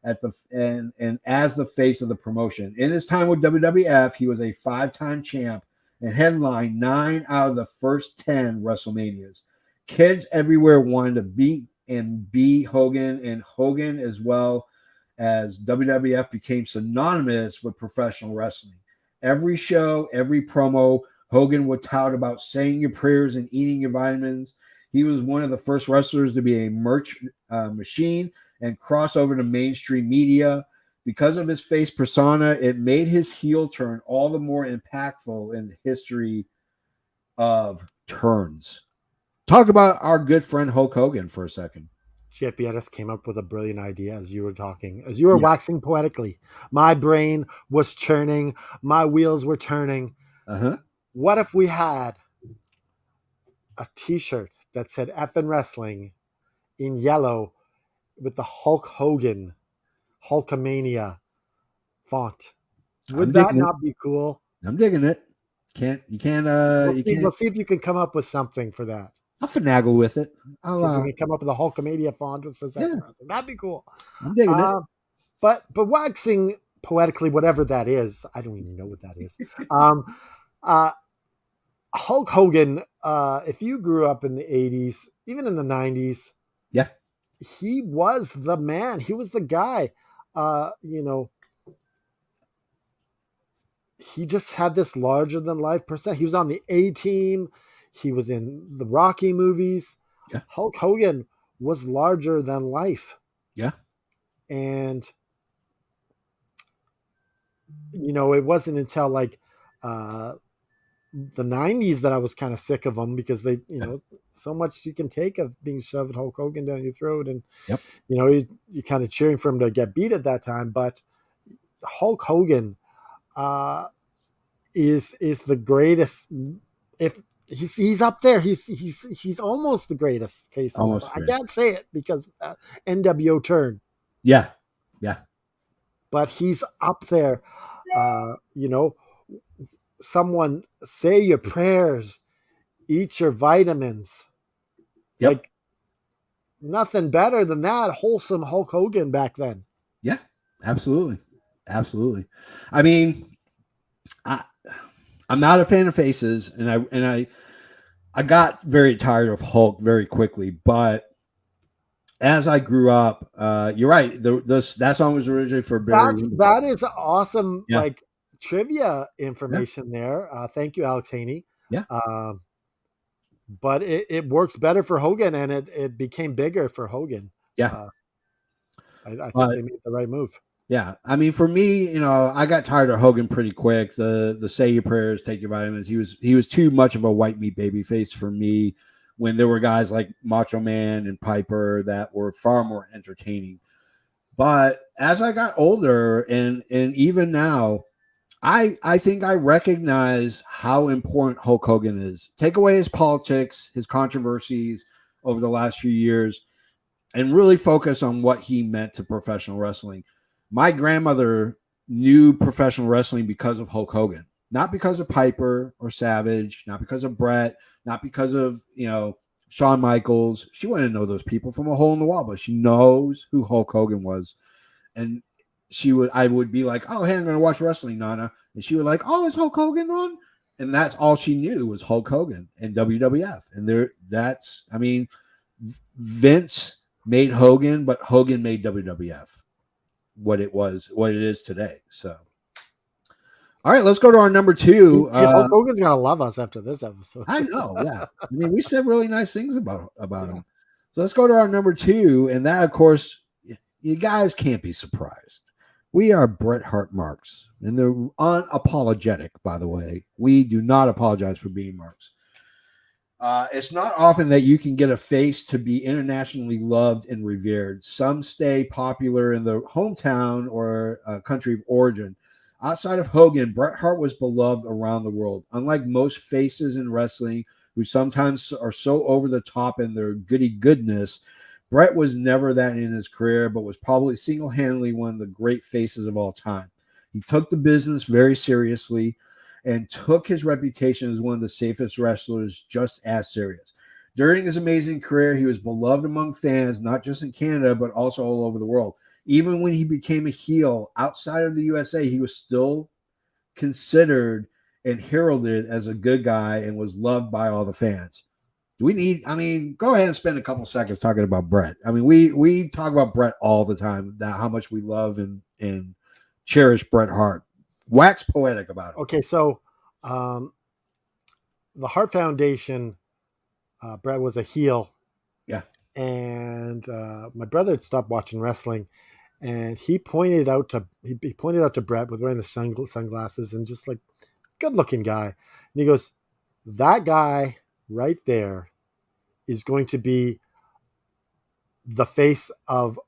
and as the face of the promotion. In his time with WWF, he was a 5-time champ and headlined 9 out of the first 10 WrestleManias. Kids everywhere wanted to beat and be Hogan, and Hogan, as well as WWF, became synonymous with professional wrestling. Every show, every promo, Hogan would tout about saying your prayers and eating your vitamins. He was one of the first wrestlers to be a merch machine and cross over to mainstream media. Because of his face persona, it made his heel turn all the more impactful in the history of turns. Talk about our good friend Hulk Hogan for a second. JFB came up with a brilliant idea as you were talking, as you were waxing poetically. My brain was churning. My wheels were turning. Uh-huh. What if we had a T-shirt that said Effin' Wrestling in yellow with the Hulk Hogan, Hulkamania font? Would that not be cool? I'm digging it. We'll see if you can come up with something for that. I'll finagle with it. See if we can come up with a Hulkamania font that says Effin' Wrestling. That'd be cool. I'm digging it. But waxing poetically, whatever that is, I don't even know what that is. Hulk Hogan, if you grew up in the 80s, even in the 90s, he was the man. He was the guy. He just had this larger than life persona. He was on the A-Team. He was in the Rocky movies. Yeah. Hulk Hogan was larger than life. Yeah. And it wasn't until like the 90s that I was kind of sick of them, because they, so much you can take of being shoved Hulk Hogan down your throat, and you're kind of cheering for him to get beat at that time. But Hulk Hogan is the greatest. If he's up there, he's almost the greatest face. I can't say it because NWO turn. Yeah. But he's up there. Someone say your prayers, eat your vitamins, Yep. Like, nothing better than that wholesome Hulk Hogan back then. Yeah, absolutely. Absolutely. I mean, I'm not a fan of faces, and I got very tired of Hulk very quickly, but as I grew up, you're right. That song was originally for Barry. That is awesome, Yeah. like trivia information there. Thank you, Alex Haney. Yeah. But it works better for Hogan, and it became bigger for Hogan. Yeah. I think they made the right move. Yeah. I mean, for me, I got tired of Hogan pretty quick. The say your prayers, take your vitamins. He was too much of a white meat baby face for me when there were guys like Macho Man and Piper that were far more entertaining. But as I got older and even now, I think I recognize how important Hulk Hogan is. Take away his politics, his controversies over the last few years, and really focus on what he meant to professional wrestling. My grandmother knew professional wrestling because of Hulk Hogan, not because of Piper or Savage, not because of Bret, not because of, Shawn Michaels. She wouldn't know those people from a hole in the wall, but she knows who Hulk Hogan was. And I would be like, oh, hey, I'm going to watch wrestling, Nana. And she would like, oh, is Hulk Hogan on? And that's all she knew was Hulk Hogan and WWF. And Vince made Hogan, but Hogan made WWF what it is today. So, all right, let's go to our number 2. Hulk Hogan's going to love us after this episode. I know, yeah. I mean, we said really nice things about him. So let's go to our number 2. And that, of course, you guys can't be surprised. We are Bret Hart marks, and they're unapologetic, by the way. We do not apologize for being marks. It's not often that you can get a face to be internationally loved and revered. Some stay popular in the hometown or country of origin. Outside of Hogan, Bret Hart was beloved around the world. Unlike most faces in wrestling, who sometimes are so over the top in their goody goodness, Bret was never that in his career, but was probably single-handedly one of the great faces of all time. He took the business very seriously and took his reputation as one of the safest wrestlers just as serious. During his amazing career, he was beloved among fans, not just in Canada, but also all over the world. Even when he became a heel outside of the USA, he was still considered and heralded as a good guy and was loved by all the fans. Go ahead and spend a couple seconds talking about Bret. I mean, we talk about Bret all the time, how much we love and cherish Bret Hart. Wax poetic about it. Okay, so the Hart Foundation, Bret was a heel. Yeah. And my brother had stopped watching wrestling, and he pointed out to Bret with wearing the sunglasses and just like good looking guy. And he goes, that guy right there is going to be the face of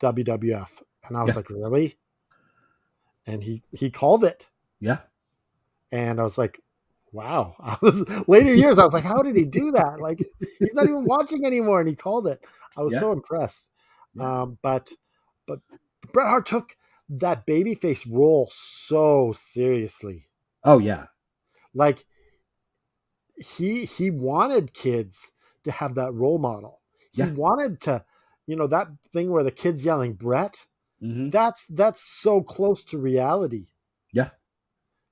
WWF. And I was like, really? And he called it. Yeah. And I was like, wow. Later years, I was like, how did he do that? Like, he's not even watching anymore, and he called it. I was so impressed. Yeah. But Bret Hart took that babyface role so seriously. Oh yeah. Like, he wanted kids to have that role model. He wanted to, that thing where the kid's yelling Bret. Mm-hmm. That's so close to reality. Yeah.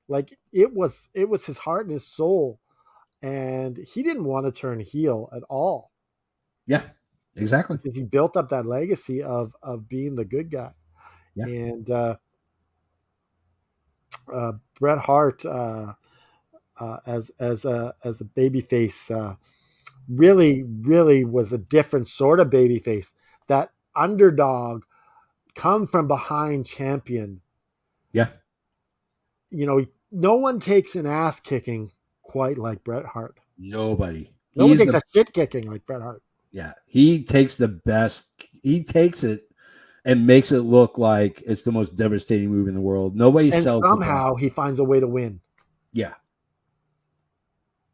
Like it was his heart and his soul, and he didn't want to turn heel at all. Yeah, exactly. Because he built up that legacy of being the good guy. Yeah. And Bret Hart as a babyface really was a different sort of babyface. That underdog, come from behind champion. Yeah. No one takes an ass kicking quite like Bret Hart. Nobody. No one takes a shit kicking like Bret Hart. Yeah. He takes the best. He takes it and makes it look like it's the most devastating move in the world. Nobody sells it. And somehow he finds a way to win. Yeah.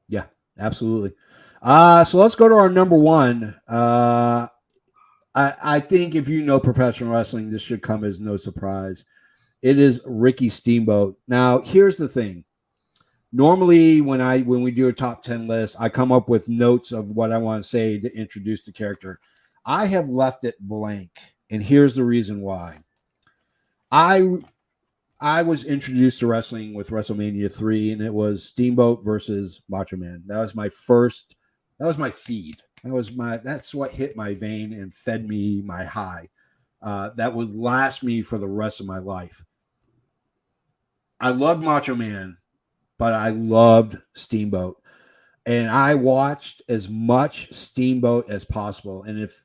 Yeah, absolutely. So let's go to our number 1. I think if you know professional wrestling, this should come as no surprise. It is Ricky Steamboat. Now, here's the thing. normally when we do a top 10 list, I come up with notes of what I want to say to introduce the character. I have left it blank, and here's the reason why. I was introduced to wrestling with WrestleMania 3, and it was Steamboat versus Macho Man. That was my feed. That's what hit my vein and fed me my high. That would last me for the rest of my life. I loved Macho Man, but I loved Steamboat. And I watched as much Steamboat as possible. And if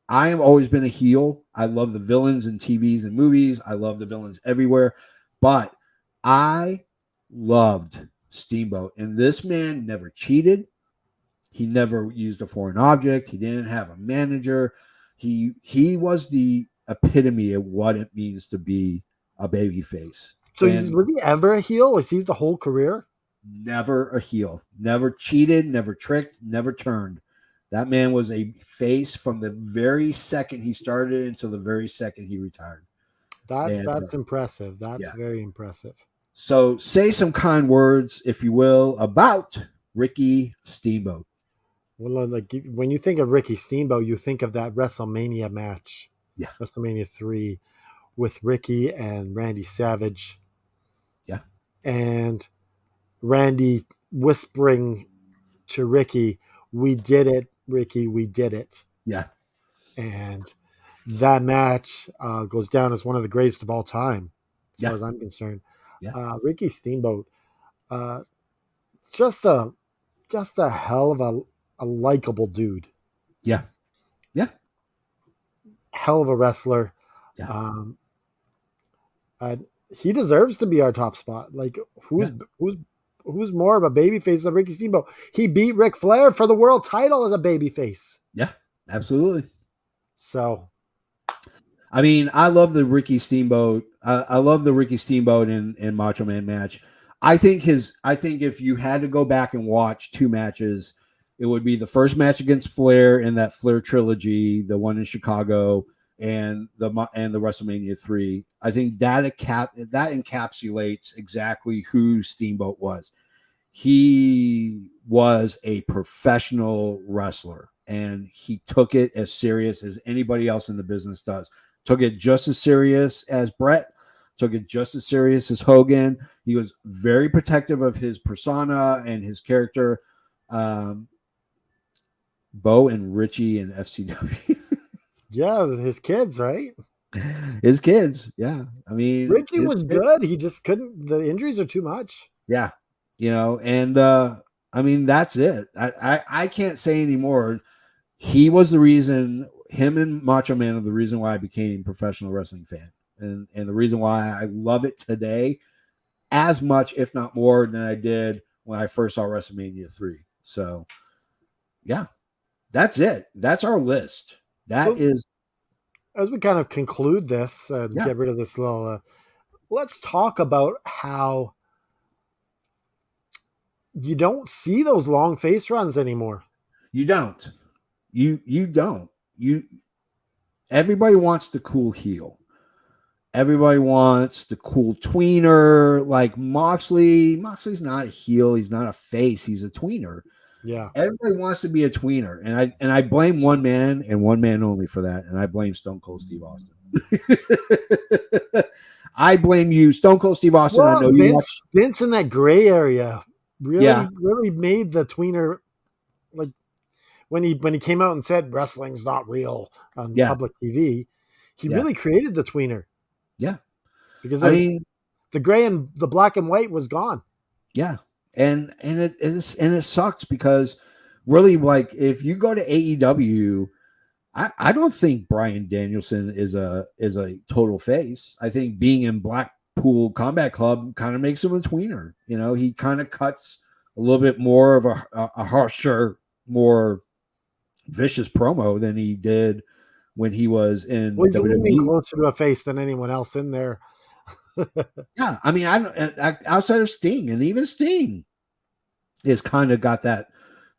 I have always been a heel, I love the villains in TVs and movies. I love the villains everywhere. But I loved Steamboat. And this man never cheated. He never used a foreign object. He didn't have a manager. He was the epitome of what it means to be a babyface. So was he ever a heel? Was he the whole career? Never a heel. Never cheated, never tricked, never turned. That man was a face from the very second he started until the very second he retired. That's impressive. That's very impressive. So say some kind words, if you will, about Ricky Steamboat. Well, like when you think of Ricky Steamboat, you think of that WrestleMania match. Yeah. WrestleMania 3 with Ricky and Randy Savage. Yeah. And Randy whispering to Ricky, "We did it, Ricky, we did it." Yeah. And that match goes down as one of the greatest of all time, as far as I'm concerned. Yeah. Ricky Steamboat, just a hell of a likable dude. Yeah. Yeah. Hell of a wrestler. Yeah. He deserves to be our top spot. Like who's more of a babyface than Ricky Steamboat? He beat Ric Flair for the world title as a babyface. Yeah, absolutely. So, I mean, I love the Ricky Steamboat. I love the Ricky Steamboat and Macho Man match. I think if you had to go back and watch two matches, it would be the first match against Flair in that Flair trilogy, the one in Chicago, and the WrestleMania 3. I think that encapsulates exactly who Steamboat was. He was a professional wrestler, and he took it as serious as anybody else in the business does. Took it just as serious as Bret. Took it just as serious as Hogan. He was very protective of his persona and his character. Bo and Richie and FCW. Yeah, his kids, right? His kids, yeah. I mean, Richie was good. He just couldn't. The injuries are too much. Yeah, and I mean that's it. I can't say anymore. He was the reason. Him and Macho Man are the reason why I became a professional wrestling fan, and the reason why I love it today as much, if not more, than I did when I first saw WrestleMania 3. So, yeah, that's it. That's our list. As we kind of conclude this and get rid of this little, let's talk about how you don't see those long face runs anymore. You don't. You don't. Everybody wants the cool heel. Everybody wants the cool tweener. Like Moxley. Moxley's not a heel. He's not a face. He's a tweener. Yeah. Everybody wants to be a tweener. And I blame one man and one man only for that. And I blame Stone Cold Steve Austin. I blame you, Stone Cold Steve Austin. Well, I know Vince in that gray area really made the tweener, like when he came out and said wrestling's not real on public TV, he really created the tweener. Yeah. Because the gray and the black and white was gone. Yeah. And it sucks because really, like, if you go to AEW, I don't think Bryan Danielson is a total face. I think being in Blackpool Combat Club kind of makes him a tweener. He kind of cuts a little bit more of a harsher, more vicious promo than he did when he was in he's WWE. Closer to a face than anyone else in there. Yeah, I mean, outside of Sting, and even Sting is kind of got that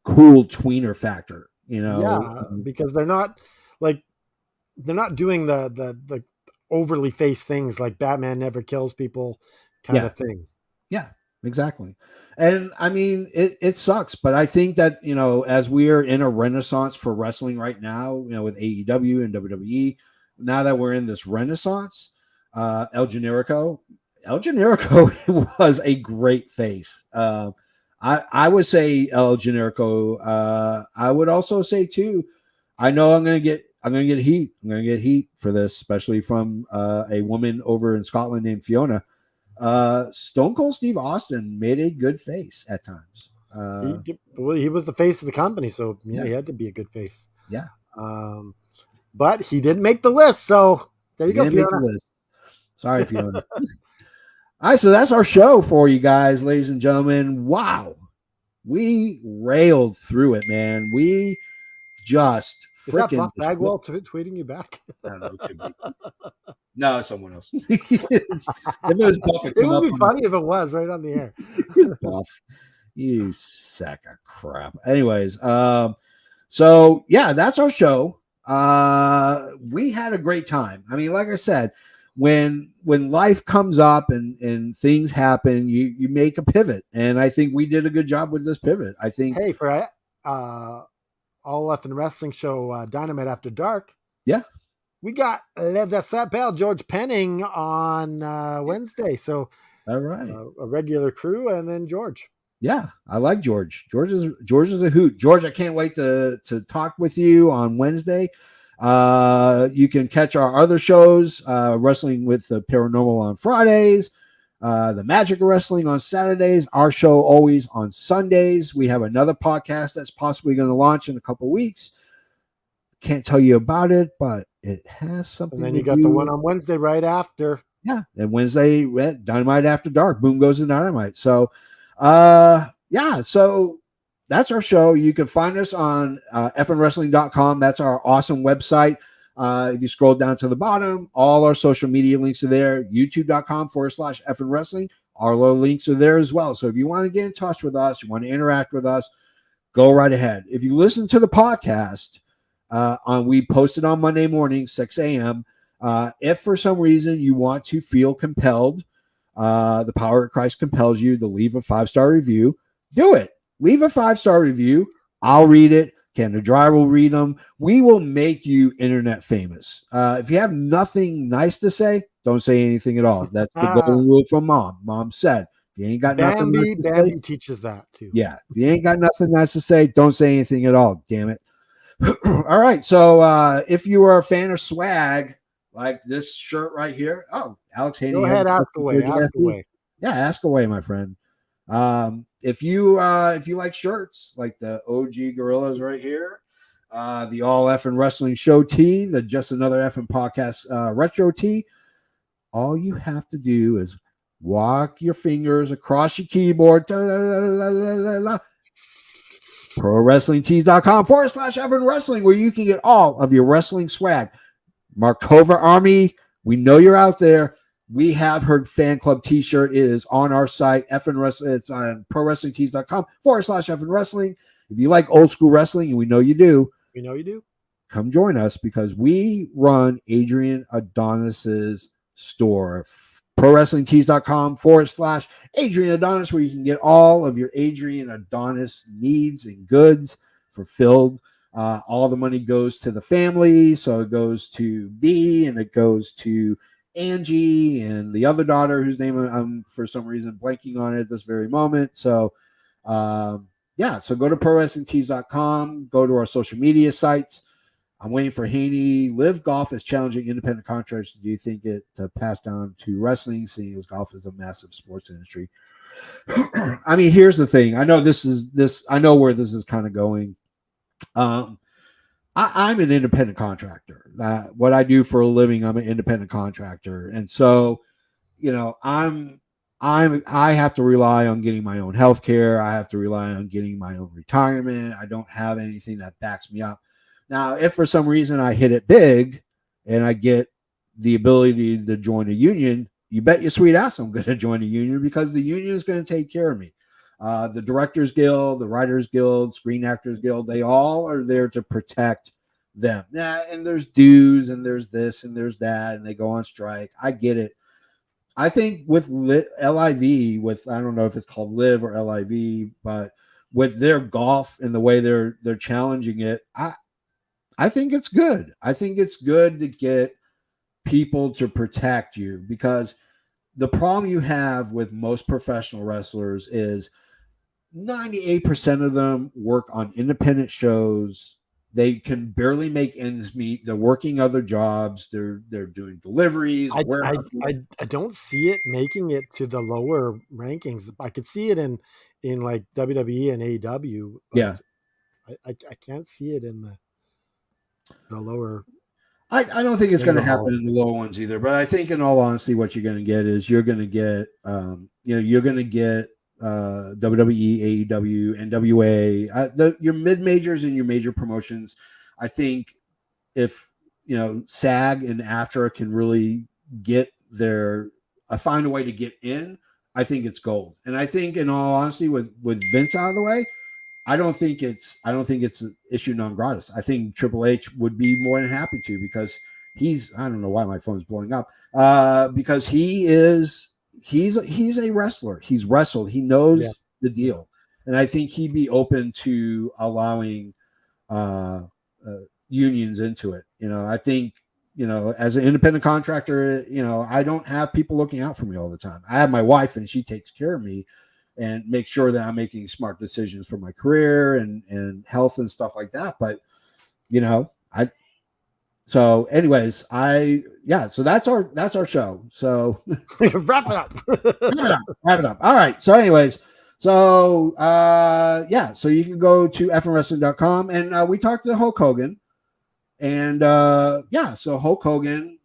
cool tweener factor, Yeah, because they're not doing the overly face things like Batman never kills people kind of thing. Yeah, Exactly. And I mean, it sucks, but I think that, as we are in a renaissance for wrestling right now, with AEW and WWE, now that we're in this renaissance, El Generico was a great face. I would say El Generico. I would also say too, I know I'm gonna get heat. I'm gonna get heat for this, especially from a woman over in Scotland named Fiona. Stone Cold Steve Austin made a good face at times. He was the face of the company, so yeah, he had to be a good face. Yeah. But he didn't make the list, so there you go, Fiona. Sorry, Fiona. All right, so that's our show for you guys, ladies and gentlemen. Wow. We railed through it, man. We just freaking. Is that Buff Bagwell tweeting you back? I don't know. It could be. No, it's someone else. If it was Buff, it would be funny if it was right on the air. Buff, you sack of crap. Anyways, so yeah, that's our show. We had a great time. I mean, like I said, when life comes up and things happen, you make a pivot, and I think we did a good job with this pivot. I think. Hey, for All Left in Wrestling show, Dynamite After Dark. Yeah. We got Le Sapel, George Penning on Wednesday. So, all right, a regular crew, and then George. Yeah, I like George. George is a hoot. George, I can't wait to talk with you on Wednesday. You can catch our other shows, Wrestling with the Paranormal on Fridays, the Magic of Wrestling on Saturdays, our show always on Sundays. We have another podcast that's possibly going to launch in a couple weeks. Can't tell you about it, but it has something. And then you got the one on Wednesday right after. Yeah, and Wednesday, Dynamite After Dark. Boom goes the Dynamite. So, yeah, so that's our show. You can find us on fnwrestling.com. That's our awesome website. If you scroll down to the bottom, all our social media links are there. youtube.com/fnwrestling. All our links are there as well. So if you want to get in touch with us, you want to interact with us, go right ahead. If you listen to the podcast, we posted on Monday morning, 6 a.m. If for some reason you want to feel compelled, the power of Christ compels you to leave a 5-star review, do it. Leave a 5-star review. I'll read it. Canada Dry will read them. We will make you internet famous. If you have nothing nice to say, don't say anything at all. That's the golden rule from Mom. Mom said, if you ain't got nothing nice to say, teaches that too. Yeah. If you ain't got nothing nice to say, don't say anything at all. Damn it. All right. So if you are a fan of swag, like this shirt right here. Oh, Alex Haney. Go ahead, ask away. Ask away. Yeah, ask away, my friend. If you like shirts like the OG Gorillas right here, the All Effin' Wrestling Show tee, the Just Another Effin' Podcast retro tee, all you have to do is walk your fingers across your keyboard. ProWrestlingTees.com/Effin' Wrestling, where you can get all of your wrestling swag. Markova Army, we know you're out there. We have her fan club t-shirt. It is on our site, Effin' Wrestling. It's on ProWrestlingTees.com/Effin' Wrestling. If you like old school wrestling, and we know you do, come join us because we run Adrian Adonis's store. ProWrestlingTees.com/Adrian Adonis, where you can get all of your Adrian Adonis needs and goods fulfilled. All the money goes to the family, so it goes to B and it goes to Angie and the other daughter whose name I'm for some reason blanking on it at this very moment. So yeah, so go to ProWrestlingTees.com, go to our social media sites. I'm waiting for Haney. Live Golf is challenging independent contractors. Do you think it to pass down to wrestling, seeing as golf is a massive sports industry? I mean, here's the thing. I know I know where this is kind of going. I'm an independent contractor. What I do for a living, I'm an independent contractor, and so I have to rely on getting my own health care. I have to rely on getting my own retirement. I don't have anything that backs me up. Now, if for some reason I hit it big and I get the ability to join a union, you bet your sweet ass I'm going to join a union because the union is going to take care of me. The Directors Guild, the Writers Guild, Screen Actors Guild, they all are there to protect them. And there's dues and there's this and there's that, and they go on strike. I get it. I think with LIV, with I don't know if it's called Live or LIV, but with their golf and the way they're challenging it, I think it's good. I think it's good to get people to protect you, because the problem you have with most professional wrestlers is 98% of them work on independent shows. They can barely make ends meet. They're working other jobs. They're doing deliveries. I don't see it making it to the lower rankings. I could see it in like WWE and AEW. Yeah. I can't see it in the lower. I don't think it's going to happen in the lower ones either. But I think, in all honesty, what you're going to get is you're going to get you're going to get WWE, AEW, NWA, your mid majors and your major promotions. I think if SAG and AFTRA can really get find a way to get in, I think it's gold. And I think, in all honesty, with Vince out of the way, I don't think it's an issue non gratis. I think Triple H would be more than happy to, because I don't know why my phone's blowing up, because he's a wrestler. He's wrestled. He knows the deal. And I think he'd be open to allowing unions into it. I think, as an independent contractor, I don't have people looking out for me all the time. I have my wife, and she takes care of me and makes sure that I'm making smart decisions for my career and health and stuff like that. But, so anyways, so that's our show. So wrap it up. Wrap it up. All right. So anyways, so you can go to fnwrestling.com, and we talked to Hulk Hogan, and so Hulk Hogan,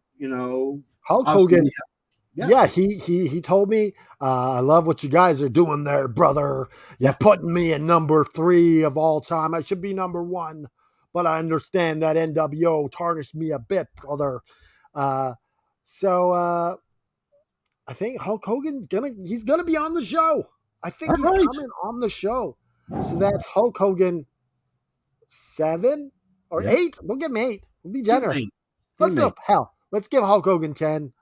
Yeah, he told me, I love what you guys are doing there, brother. You're putting me at number 3 of all time. I should be number 1, but I understand that NWO tarnished me a bit, brother. So I think Hulk Hogan's gonna be on the show. I think he's coming on the show. So that's Hulk Hogan 7 or 8. We'll give him 8. We'll be generous. Let's give Hulk Hogan 10.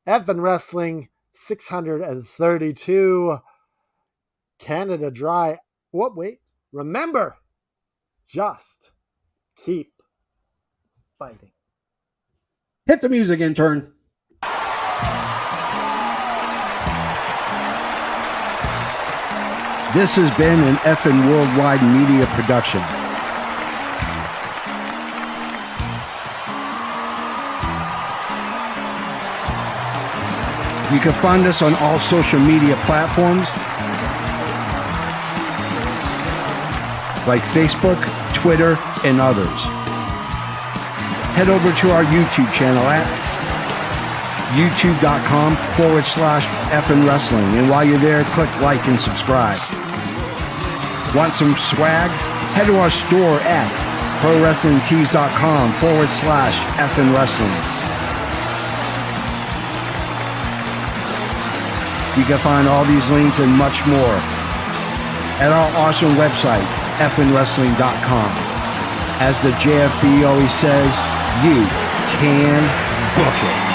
FN Wrestling 632. Canada Dry. Remember, just keep fighting. Hit the music, intern. This has been an FN Worldwide Media production. You can find us on all social media platforms like Facebook, Twitter, and others. Head over to our YouTube channel at youtube.com/FN Wrestling. And while you're there, click like and subscribe. Want some swag? Head to our store at prowrestlingtees.com/FN Wrestling. You can find all these links and much more at our awesome website, fnwrestling.com. As the JFB always says, you can book it.